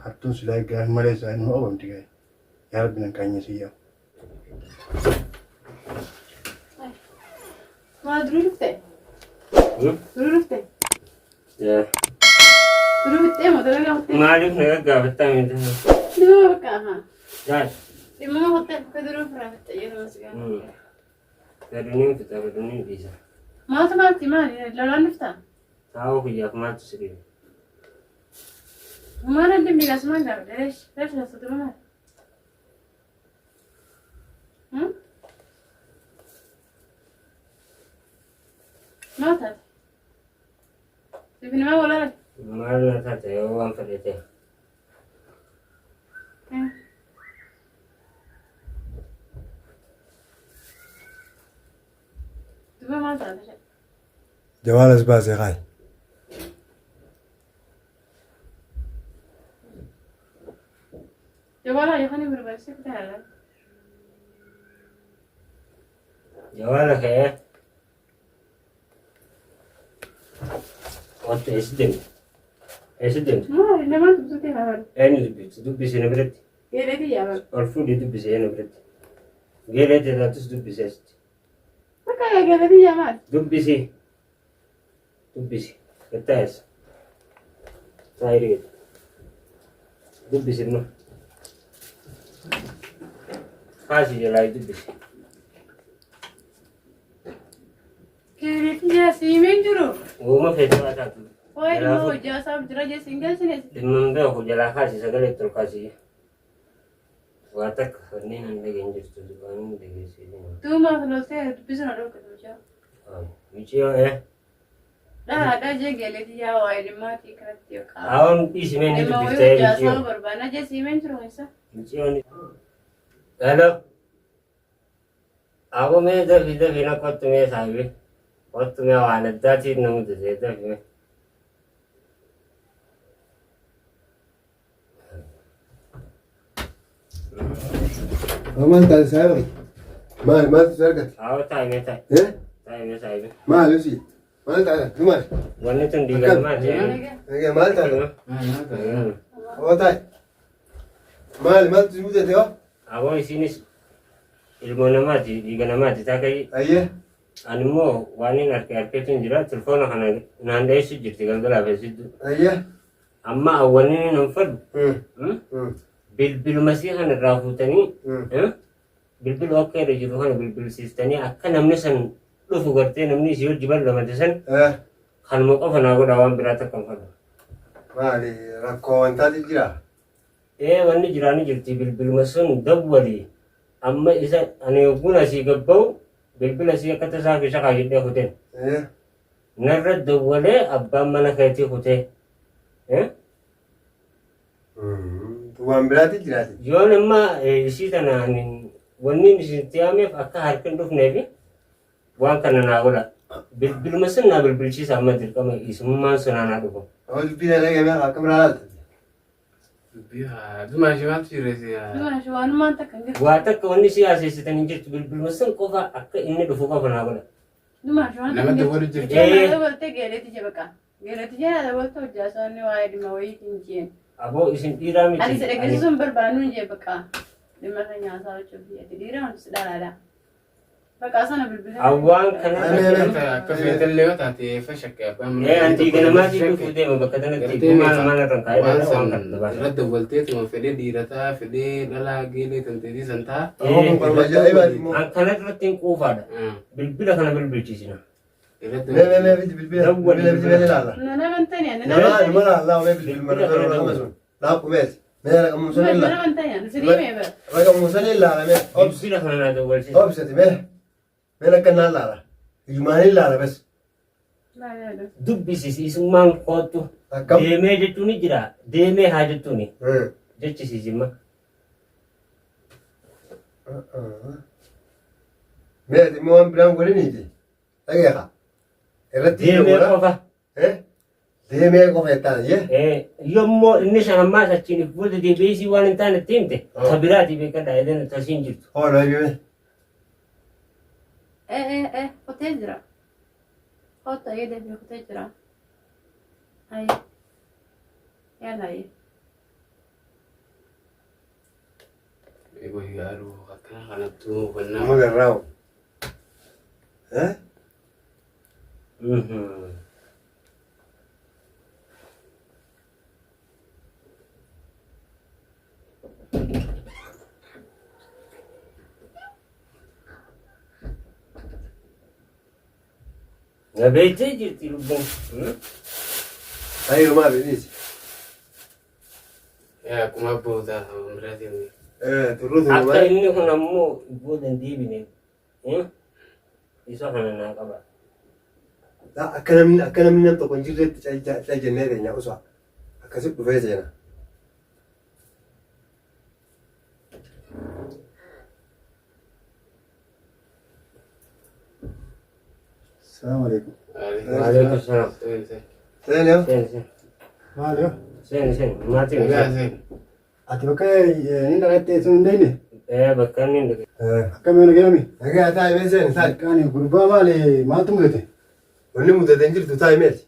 Hatun sudah gaya Malaysia ini orang tiga. Ya lebih nakanya sih ya. Ma dulu teh. Ya. Dulu teh mau dulu yang teh. Malik nak gawat itu. Dulu kah? Ya. Di mana hotel ke dulu pernah teh ya masih kan. Keduni bisa. Ma tu mati lalu nafta. Tahu kerja kemana tu sendiri. Mana dia beli gas mana? Lepas dah satu mana? Mata. Tapi nama bola. Mana nak tahu orang pergi. Tu mana mata? جوال اسباز يا غاي. جوالها يا خاني بربع سكت هلا. جوالك ايه؟ وانت ايش دم؟ ما لما تبصتي هلا. اين دبي سنة برد؟ قالتي يا بابا. الفول دبي سنة برد. قالت لا تسدبي سست. ما كان قالتي يا مال. دبي سي. كتاس. صايرين. دبي سنة. خاشي جلاي دبي سي. قالتي يا سيمين جرو. وما في تواتات. Woi, mau jasa belajar singgah sini. Dimana aku jalan khasi segala itu khasi. Watak ini nanti genjur tu kan degi sini. Tu mah kalau saya bisa nak dokter macam. Micio Dah ada je gele dia wai di mati kerja kau. Awan isi meni tu Mau bisa jasa micio. berbana je simen terus isa. Micio ni. Hello. Aku dah bina kot tu sahaja. Kot tu awan ada ciri namu tu je dah. ما انت سارق ما تسرقت Aku tak ini tak. ايه Tak ini saya. ما لوسي ما انت ما Wanita tu di mana je? هي ما انت هو طيب ما تزود ده Aku di sini ilmu nama di nama tak kaya. ايه Animo wani arke tu jelas telefon nak nanda isi jadi kalau apa sih tu. ايه Amma awalnya nampak. امم Bil masih kan rahutani. Bil oke rejuru kan bil sistani akan namanya san lu fugarte namanya siul jibal lama desan. Kalau mau kau fana aku dawam berata kamfan. ما لي ركون انت تجرا Wani jirani jirti bil masun dabwali. Amma isa ane guna si gabbau bil asi kata sa kisah kajit dia hotel. ايه Narad dabwale abba mana kaiti hotel. وان بلا تجرا Jual emma isi tanah ni wani isi tiamnya akka harkan duf nevi. Wan kana na gola. Bil masun na bil si sama dir kama isumma sunana duko. اول بينا لقى ما كاميرا Biar, tu masih mati rasa. Tu masih wan mata kan. Wata ka wani si isi tani jirti bil masun ko fa akka inni dufu ka fana gola. Tu masih wan. Nama tu baru jadi. Macam mana boleh gele ti je baka. Galati jala da wata hujja sanni waa'ee dhimma wayiitiin jeen. Aboo isin dhiiraa miti. Ani sedha geessisuun barbaannu jee bakka dhimma kan nyaataa jechuuf ati dhiiraa wanti dhalaadha. Bakka sana bilbila. Awwaan kana akka feetallee yoo taate fashakka abbaan antii ganamaatii dhufuu deema bakka kanatti maal maal kan kaa'ee waan kan irratti walteetuma fedhee dhiirataa fedhee dhalaa geelee tanteetii santaa akkana irratti hin quufaadha. Bilbila kana bilbilchiisina. Bilbila kana naa dawwalchiisa. Dubbisiisummaan kootu deemee jechuun ni jira. Deemee haa jechuun jechisiisimma. Deemee qofa. Deemee qofa jettaan Yommuu inni shanammaa sachiin booda deebiisii waan hin taane itti himte sabiraati beekadha jedhan tasiin jirtu. Kotee jira. Kota ya deebi'ee kotee jira. Ayi. Yaala ayi. eego yaadu akkana kanattu hubannaa. Nama garraawu. Ngabeetee jirti lubbuun. Ayi maal jedhisi? Akkuma abbootaa biraatiin. Akka inni kun ammoo booda hin deebine. Isa kana naa qaba. Akka namni nam tokko hin jirretti jennee teenya osoo akkasitti dhufee seena. Assalamu alaikum. Waalaikum salaam. Seen yoo? Seen. Maal yoo? Seen. Maatiin seen. Ati bakka inni dhaqattee sun hin deemne? Bakka inni hin dhaqe. Akkamiin dhaqeemi? Dhagaa taa'imee seen taa'e. Qaani gurbaa maali maaltu mudate? Wanni mudate hin jirtu taa'imeeti.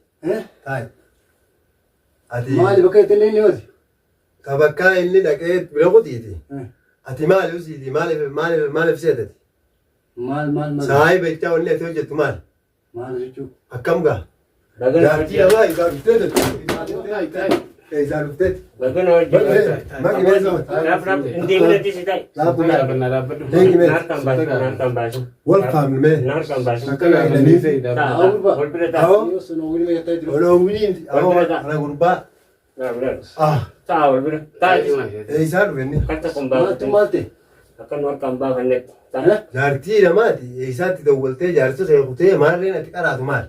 Taa'e. Ati maali bakka itti illee inni hooti? Ka bakka inni dhaqee bira qotiiti. Ati maali usiiti maaliif seetati? Maal. Saayii beektaa wanni ati hojjettu maali? Maal jechuun? Akkam gaa? Jaartii namaa isaa dhufteeti. Isaa dhufteeti. Bagana hojjetu. Maqi meeshaa. Raaf hin deebinetti si ta'e. Naarkan baasu. Wal faamilmee. Naarkan baasu. Akkana ilanii. Wal bira ta'a. Oloomini. Ana gurbaa. Ta'a wal bira. Ta'a. Isaa dhufenni. Akka kun baasu. Maalte. Akka nu harkaan baafannetti. Jaartii namaati. Isaatti dawwaltee jaarsa seekutee maalleen ati qaraatu maal?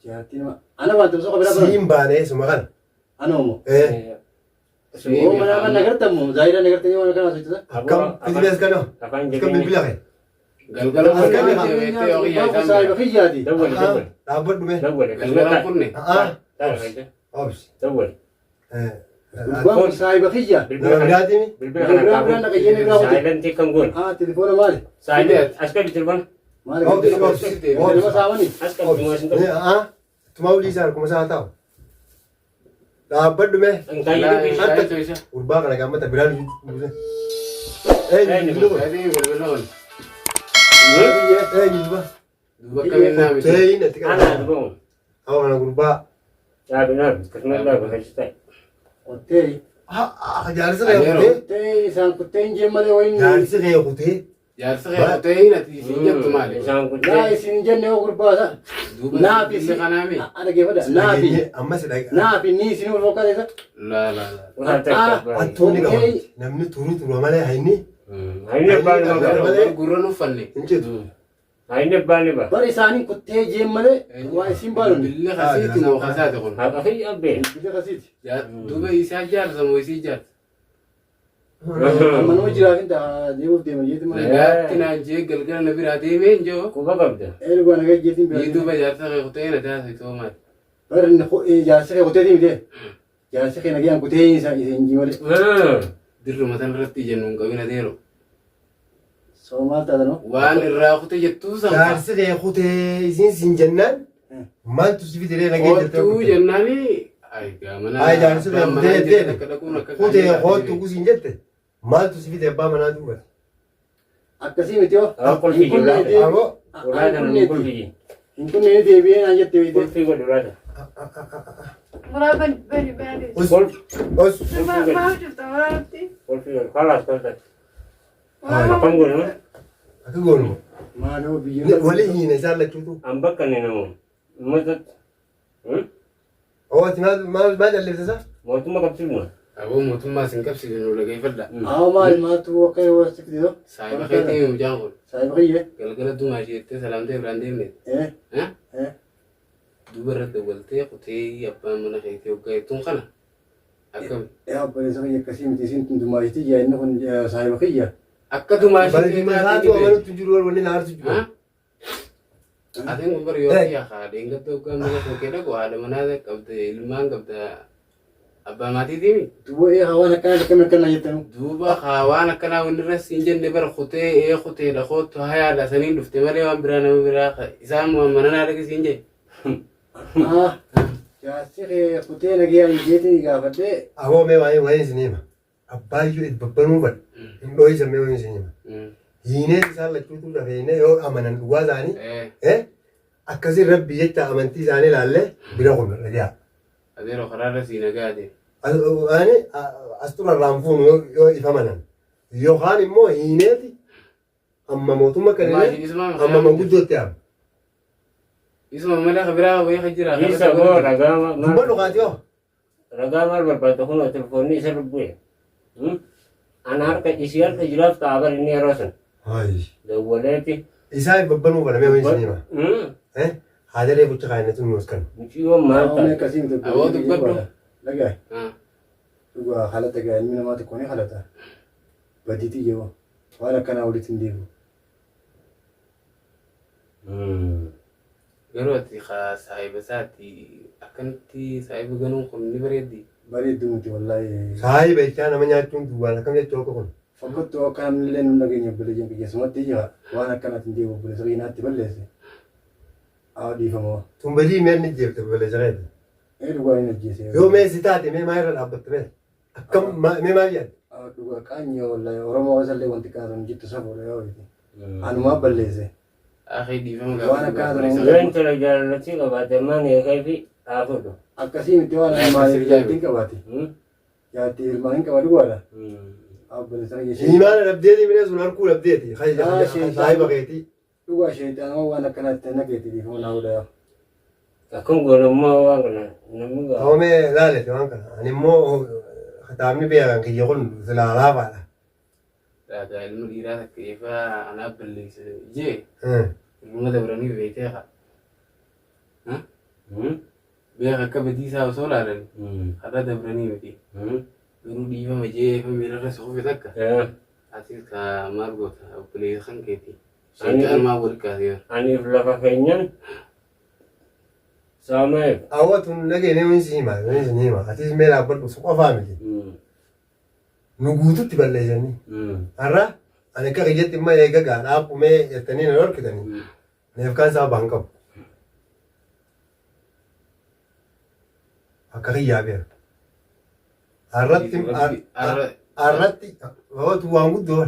Jaartii namaa. Ana waan ta'u soqa bira bara. Siin baanee suma kana. Ana homo. Oo mana nagartamu. Zaayira nagartanii waan kana hojjetaa. Akkam bizinees kana. Akkam bilbila kee. Galgala kun saayiba kiyyaati. Dawwale. Dhaabbadhu mee. Dawwale. galgala kunne. Obsi. Dawwale. Kun saayiba kiyya. Nama biraatimi. Bilbila kana qabu. Saayilantii kan goone. Telefoona maali? Saayilantii as gadi tilbana. Maali? Obsi. Nama saawani. As gadi tilbana. Tuma ulii isaa harkuma isaa ta'u. Dhaabbadhu mee. Gurbaa kana gammata biraan buuse. Eenyu duuba. Eenyu duuba. Bakka minnaa miti. Teeyin ati kana. Ana duuba. Hawa kana gurbaa. Naabi kasuma dhaabu hojjetaa. Ottee. Jaarsi reekutee. Tee isaan kuttee hin jeemmalee wayin. Jaarsi reekutee. Jaarsa reekutee hin ati isin jettu maali? Isaan Naa kuttee. isin jenne yoo gurbaasa. Naafi illee kanaami. Dhaggeeffadha. Naafi. Ammas dhagaa. Naafi ni isin ol fokkateessa. Laa. Attoonni qabu. Namni turu malee hayni. Hayni abbaan nama Gurra uffanne. Hin jedhu. hayni abbaan ni ba. Bari isaanii kuttee jeemmalee waa isin baaluun. Billee kasiiti moo kasaate kun? Haqa fi abbee. Biyya kasiiti. Duuba isaa jaarsa moo isii jaarsa? Amma nama jiraafin ta'a deemuuf deema jeetii malee. Nagaatti naan jee galgala na biraa deemee hin jiru. Quba qabda. Erga nagaa jeetiin Nii biraa. duuba jaarsa reekutee na taasise too maali? Bari jaarsa kee kuttee deemtee. Jaarsa kee nagaan kuttee isaa isin jimalee. Dirri matan irratti jennu hin qabina deero. Soomaal taata noo. Waan irraa kute jettuu sanfa. Jaarsi reekutee isin sin jennaan Maal tu si fidee nagee jirtee? Kootuu jennaani aygaa mana Ay jaarsi abbaan dha manaa dee jedhe akka dhaquun akka kutee qajeelaa hootu ta'e. kusiin jette maal tu si fidee abbaa manaa dubbate? Akkasii miti yoo. Qulfii jiraata. Aboo Ulaata nama qulfii. Hin kunne deebi'ee naan jette wayite. Qulfii godhu ulaata. Muraaban bani bani. os Maaf jirta muraatti. Qulfii godhu. Kalaas tolta. Muraaba. Akkam godhu. akka goonuma Maaloo biyya. walii hiina isaan lachuutu An bakka inni namu. Uummatatti. ooti maal jalleessa Mootummaa qabsiifna. Aboo mootummaa isin qabsiisan dhaggeeffadha. Maal maaltu akka yoo wasitti fide yoo. Saayiba keetii mucaan kun Saayiba kiyye. galgala dumaa isheettee salaamtee biraan deemne. Duuba irratti waltee qotee abbaan mana keetii hoggaa jettuun kana akkami. Obboleessa kiyya akkasii miti isin tuntumaa jetti jaa'inni kun saayiba kiyya. Akka dumaa bareedina isaatu amanutti jiru wal wanni naarsu jiru Atiin kun bari yoo ta'e haadha ingattoo hoggaa mana tokkee dhaqu haadha manaa qabda ilmaan qabda abbaa maatiitiimi. Duuba hawaan akkanaa akkamiin akkanaa jettanu. Duuba waan akkanaa wanni irra siin jenne bara kutee kutee dhaqootu hayaadha saniin dhufte malee waan biraa nama biraa isaan mana naa dhaqi siin jee. Jaarsi kutee nagee jeetii gaafadhee. aboo mee waa'ee isin hima abbaayyuu itti babbanuu badha hin dhooyisa mee waa'ee isin hima hiinee isaan lachuutu dafeene yoo amanan dhugaa isaanii akkasii rabbi jecha amantii isaanii ilaallee bira kun dhagaya. Adeero karaarra siin nagaate. Ani as turarraan fuunu yoo ifa manan yookaan immoo hiineeti amma mootummaa kan amma manguddootti haama. Isuma malee biraa wayii jira. Isa boo ragaa Dubba maal. dhugaati yoo. Ragaa maal barbaadda kun telefoonni isa dubbu'e. Ana harka isii harka jiraaf ta'a bari inni yeroo san. Dawwaleeti. Isaa babbanuu badhamee waa'ee isin hima. Haadalee gocha kaayinatu nuus kan. Muciyyoon maal Hawaan ta'a? akkasii miti. Aboo dubbadhu. Dhagaa. Dhugaa haalata gaa ilmi namaa tokko ni haalata. Badiitii yoo waan akkanaa walitti hin deemu. Garuu ati saayiba isaati akkanatti saayiba ganuun kun ni bareeddi. Bareedduu miti wallaahi. Saayiba jechaa nama nyaachuun duwwaan akkam jechuu akka kun. Fakkootti akka namni illee nu dhageenya obboleeyyan biyyeessumatti jira waan akkanatti hin deemu obboleessa keenyaatti balleesse. Dhiifamoo. Tumbalii mee ni jeefte balleessa reeti. Dhugaa hin ajjeese. Yoo mee si taate mee maal irra dhaabbatte mee? Akkam mee maal yaadde? Dhugaa qaanyee wallaahi Oromoo wasallee wanti kaasan jettu safuudha yoo ta'e. Anumaa balleesse. Akhi dhiifama Waan akkanaa Yoo intala jaallattii qabaate maan eegaa fi dhaafudha. akkasii miti waan maaliif jaartiin qabaate. Jaartii ilmaan hin qaba dhugaadha. Imaana dhabdeeti bineensa sun harkuu dhabdeeti. Saayiba keetii. Dhugaa sheexaanoo waan akkanaatti nageetii dhiifama naa godhaa. Akkam godhammoo waan kana namni gaa. Hoomee laalete waan kana. Ani immoo kitaabni beekan kiyya kun silaa laafaadha. Dhagaa ilma dhiiraa takka eefaa anaaf balleessa jee. Ilma dabranii beekee haa. Beeka akka badiisaa osoo laalan har'a dabranii miti. Garuu dhiifama jee eefa miirarra soofee takka. Atis ka maal goota obboleessa kan keeti. Sheetaan maa wal kaasee. Aniif lafa keenyan saameef. Hawwatuun dhageenye wansi hima wansi ni hima. Atis mee dhaabbadhu su qofaa miti. Nu guututti balleessanii. Har'a ani akka kiyyatti immoo eega gaa dhaabbumee jettanii na dhorkitanii. Neef kaan isaa baan qabu. Akka kiyyaa beeku. Har'atti hawwatu waan guddoo.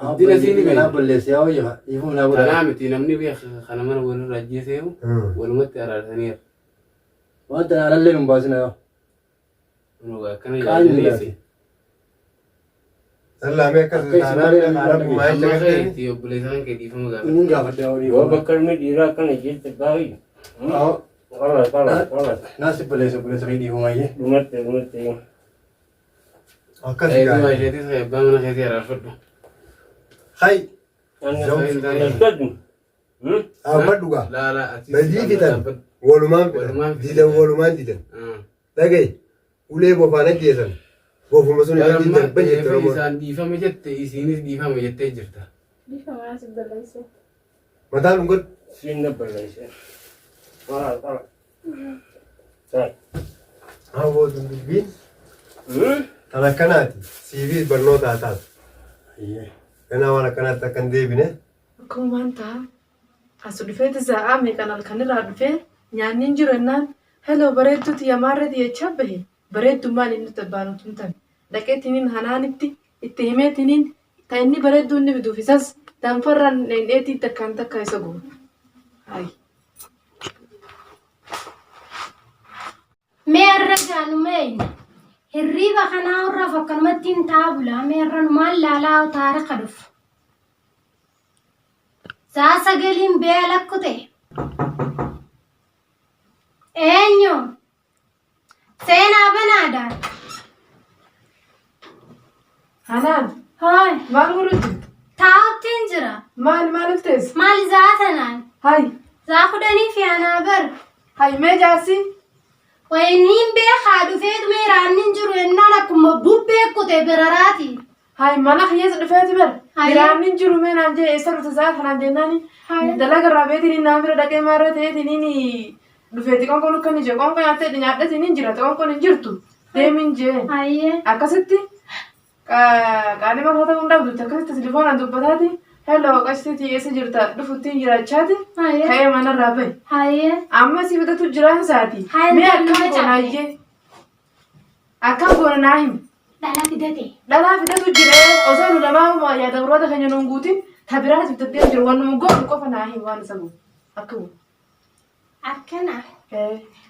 Guddina siin ni Naa balleesse yaa wayyaa dhiifama naa godhaa. Kanaa miti namni beeka kana mana walirra ajjeeseeru walumatti araarsaniiru. Wanta naalallee nu baasina yoo. Akkana yaadaniisi. Sallaamee akkas taanaan arabumaa jecha Amma gaddeen. keetii obboleessa kan kee dhiifama gaafata. Inni gaafadhaa yoo Yoo dhiifama. bakka ilmi dhiiraa akkana jirti baay'ee. Qalas. Naasi balleessa obboleessa kee dhiifamaayyee. Dhumatti. Akkas Eeguma gaa. isheetis abbaa mana keetii araarfadhu. Hai. Dhaabbadhu. Dhaabbadhu gaa. Laala ati. Badii fitan. Walumaan fitan. Didan walumaan didan. Dhagaye. Ulee bofaan ajjeesan. Bofuma sun irratti darban jette Eefa Oromoon. isaan dhiifame jette isiinis dhiifame jettee jirta. Dhiifama si balleesse. Mataan kun godhu. Siin na balleesse. Qala. Hawwatuun dubbiin. Kan akkanaati. Siifiis barnoota haa taatu. Ganaa waan akkanaatti akka hin deebine. Akkuma maanta as dhufeeti za'aa meeqan halkanirraa dhufee nyaanni hin jiru ennaan heloo bareedduuti yamaarratti jechaa bahe bareeddummaan inni tabbaanu tumtan dhaqeetiniin hanaanitti itti himeetiniin ta inni bareedduu inni biduuf isas danfarraan dheedheetii takkaan takka isa goona. Mee arra jaanu meeyna hirriiba kanaa irraa fakkanumatti hin taabula mee arra numaan laalaa taara kadhuf. Saa sagaliin bee alakkute. Eenyu seenaa banaadhaan. Hanaan. Hooy. Maal godhutti? Taa'uttiin jira. Maaliif teessi? Maali zaatanaan? Hayi. Zaa kudhanii fi anaa bar. Hayi mee jaarsi? Wayiniin beekaa dhufeetu mee raannin jiru ennaan akkuma bubbee kutee biraraati. Hayi mana kiyyeessa dhufeeti bar. Raannin jiru mee naan jee eessa dhufte zaatanaan jennaani? Dalaga irraa beetiin naan bira dhaqee maarra ta'eetiniin dhufeeti qonkon kan ije qonkon nyaattee nyaadhatiniin jirate qonkon hin jirtu deemin jee. Akkasitti qaanii mataa hundaa bulti akkasitti telefoonaan dubbataati. Hello qashtiiti eessa jirta dhufuttiin jiraachaati. Ka'ee manarraa bahe. Amma si bitatu jiraan isaati. Mee akkam goonaayyee? Akkam goona naa himi? Dhalaa fidate. Dhalaa fidatu jiree osoo nu lamaa yaada birooota keenya nuun guutin ta biraas bitadee jiru waan nu goonu qofa naa himi waan isa goonu. Akka goonu. Akkana.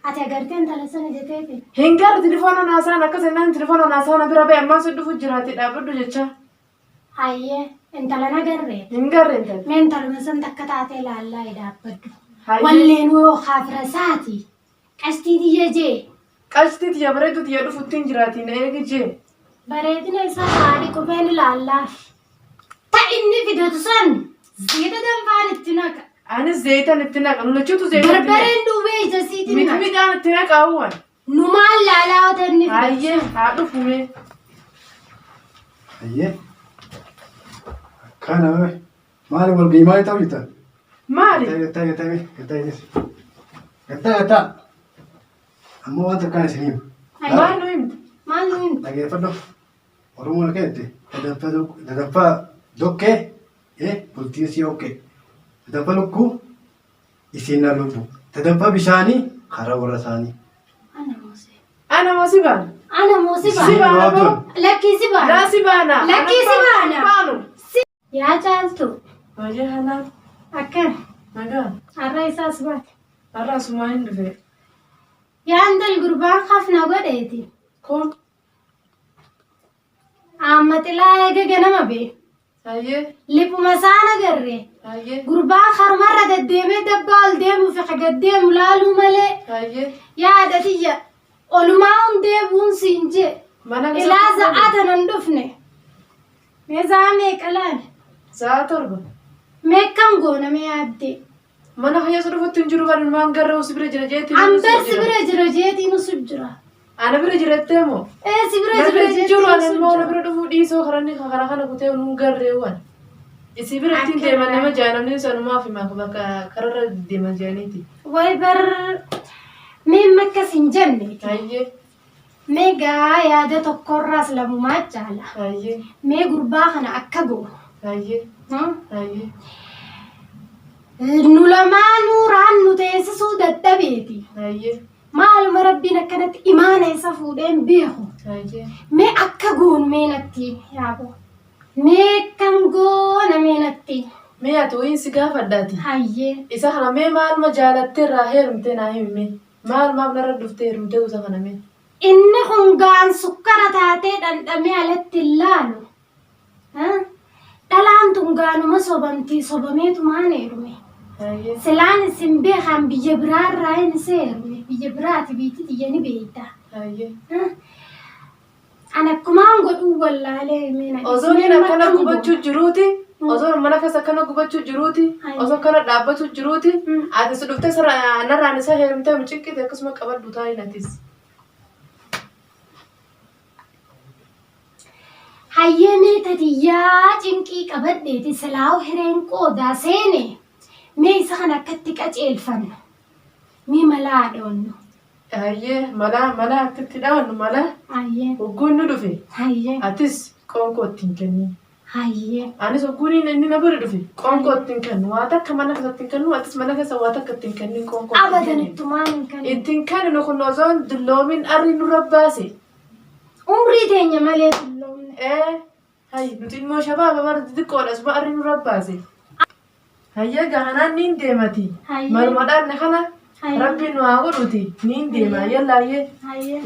Ati agartee intala sana jeteeti. Hin garuu telefoona naasaan akkas ennaan telefoona naasaan bira bahe ammaa sun dhufu jiraate dhaabbadhu jecha. Hayyee intala nagarree. Hin garree intala. Mee intaluma san takka taatee laallaa dhaabbadhu. Walleen yoo kaafira saati. Qashtiitiyya jee. Qashtiitiyya bareeddutiyya dhufuttiin jiraatiin eegi jee. Bareedina isaa haadhi qubeen ilaallaa. Ta'inni fidatu san zayita danfaan itti naqa. Anis zayitan itti naqa. Lulachuutu zayita itti naqa. Barbareen duubee ijasiitiin naqa. Midhaan itti naqa awwaan. Numaan laalaa otanni fidatu. Hayyee haa dhufumee. Hayyee. Akkana maali walgahii maali ta'u jetta? Maali? Gattaa. Ammoo waan takkaan isin himu. Maal nu himtu? Maal nu himtu? Dhageeffadhu. Oromoon keetti dadaffaa dokkee bultiin si hokkee. Dadaffaa lukkuu isiin na lubbu. Dadaffaa bishaanii karaa warra isaanii. Ana moo si baana? Ana moo si baana? Si baana moo? Lakkii si baana. Laa si baana. Lakkii si baana. Baanu. Yaa caaltu. Hojii hanaan. Akkana. Nagaa. Har'a isaas baate. Har'a asumaa hin dhufe. Yaa intal gurbaan hafna godheeti. Kun. Amma xilaa eega ganama bee. Hayyee. Liphuma isaan agarree. Hayyee. Gurbaan harmarra deddeemee dabbaa ol deemuu fi gaddeemu laaluu malee. Hayyee. Yaada tiyya olumaa hundee buunsiin jee. Ilaa za'aa tanan dhufne. Mee za'aa meeqa laale? Za'aa torba. Meeqan goona mee yaaddee? Mana kiyyeessa dhufutti hin jiru kan maan garra si bira jira jeetiin. Ambar si bira jira jeetiin usu jira. Ana bira jirettee moo? Si bira jira jeetiin jiru ana immoo na bira dhufuu dhiisoo karanni karaa kana kutee nuun garreewwan. Isi bira ittiin deeman nama jaalamni sanumaaf himaa bakka kararra deeman jedhaniiti. Way bar mee makkas hin jenne. Hayyee. Mee gaa yaada tokkorraas lamumaa jaala. Hayyee. Mee gurbaa kana akka goonu. Hayyee. Hayyee. Nu lamaanuu raan nu teessisuu dadhabeeti. Hayyee. Maaluma rabbiin akkanatti imaana isa fuudheen beeku. Hayyee. Mee akka goonu mee natti yaabo. Mee kam goona mee natti. Mee ati wayiin si gaafadhaati. Hayyee. Isa kana mee maaluma jaalattee irraa heerumtee naa himi. Maal narra dhuftee heerumtee usa kana mee. Inni kun gaan sukkara taatee dhandhamee alatti hin laalu. Dhalaan tun gaanuma sobamtii sobameetu maan heerume. Silaan isin beekan biyya biraarraa hin seerume. Biyya biraati biitti xiyya ni beeyta. An akkumaan godhuu wallaalee himee Osoo niin akkana gubachuu jiruuti. Osoo mana keessa akkana gubachuu jiruuti. Osoo akkana dhaabbachuu jiruuti. Ati si dhuftee narraan isa heerumtee muciqqite akkasuma qabadhu taa'in atis. Hayyee mee tadiyyaa cinqii qabadheeti silaawu hireen qoodaa seene. Mee isa kana akkatti qaceelfannu. Mee malaa dhoonnu. Hayyee malaa akkatti dhawannu malaa. Hayyee. Hogguun nu dhufe. Hayyee. Atis qoonqoo ittiin kenni. Hayyee. Anis ogguun inni na bira dhufe qoonqoo ittiin kennu waa takka mana keessa ittiin kennu atis mana keessa waa takka ittiin kennin qoonqoo. Abadan ittumaan hin kennu. Ittiin kennu kun osoo dulloomin arri nurra baase. Umrii teenya malee dulloomne. Hay nuti immoo shabaaba bara xixiqqoodhas ba arri nurra baase. Hayyee gahanaan niin deemati. Marumadhaan na kana rabbi nu haa godhuti niin deema yallaayyee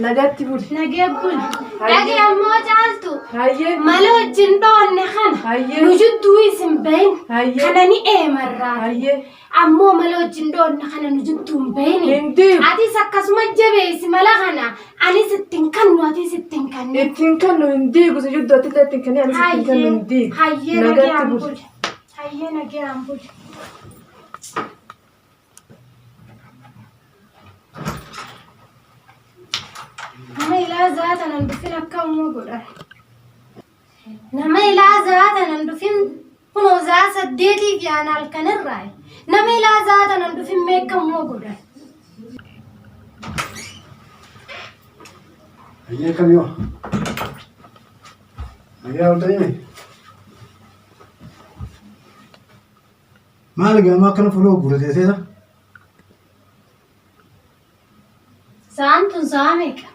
nagatti buli. Nagee buli. Nagee ammoo caaltu. Hayyee. Mala wajjin dhoonne kana. Nu jidduu isin bahin. Kana ni eemarraa. Ammoo mala wajjin dhoonne kana nu jidduu hin bahin. Atis akkasuma jabeessi mala kana. Anis ittiin kannu atis ittiin kannu. Ittiin kannu hin diigu si jidduu ati illee ittiin kanni anis ittiin kannu hin diigu. Hayyee nagee ambuli. Hayyee nagee ambuli. Nama ilaa zaata nan dhufin akka immoo godhan. Nama ilaa zaata nan dhufin kunoo zaa 8 fi aan halkanirraa. Nama ilaa zaata nan dhufin meeqa immoo godhan. Hayyee kamiyo? Hayyee hawwatanii? Maal gaamaa akkana fuula gurguratee seeta? Saan tun saa meeqa?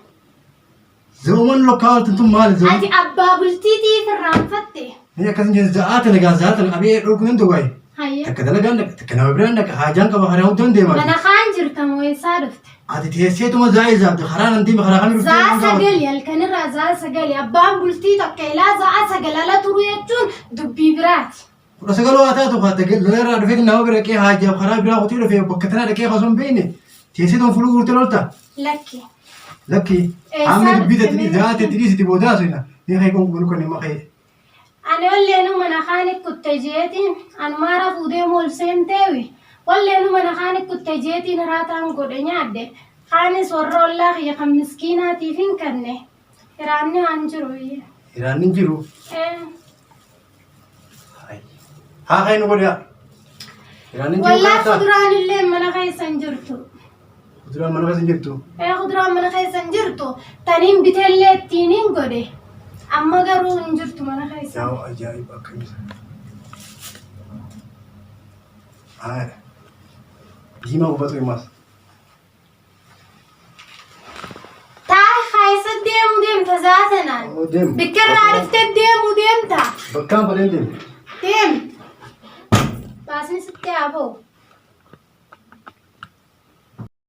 Zooman lokkaawaltu tun maali zoom? Ati abbaa bultiitiif irraanfatte. Ni akkasin jedhu za'aata nagaa za'aata qabee dhookunan duwwaayi. Hayyee. Takka dalagaan dhaqa takka nama biraan dhaqa haajaan qaba haraa huddoon deemaa. Mana kaan jirta moo eessaa dhufte? Ati teesseetuma zaa'ee zaabde karaa nan deema karaa kamiin dhufte? Za'a sagali halkanirraa za'a sagali abbaan bultii takka ilaa za'a sagal ala turu jechuun dubbii biraati. 19 waa taatu faatte lolarraa dhufee nama bira dhaqee haajaaf karaa biraa qotii dhufee bakka tanaa dhaqee osoo hin beekne teesseetuma fuuluu guurtee lolta. Lakki. Lakki. Amma dubbii tatti zaa'ate itti dhiisiti boodaa sina. Ni kee kun kun ni makee. Ani walleenu mana kaani kutte jeetiin an maara fuudhee mool seenteewi. Walleenu mana kaani kutte jeetiin raataan godhe nyaadde. Kaanis warra ollaa kiyya kan miskiinaatiif hin kanne. Hiraanni waan jiru iyya. Hiraanni jiru? Haa ka'inu godhaa. Hiraanni jiru wallaa kuduraan illee mana keessa hin jirtu. Kuduraan mana keessa hin jirtu? Kuduraan mana keessa hin jirtu. Taniin biteellee ittiin hin godhe. Amma garuu hin jirtu mana keessa. Yaa ajaa'iba akkamisa. Haadha. Diimaa uffatu himas. Taa'e keessa deemuu deemta zaatanaan. Bikkirraa dhuftee deemuu deemta. Bakkaan fadheen deemu. Deemi. Baasni sitti haa ba'u.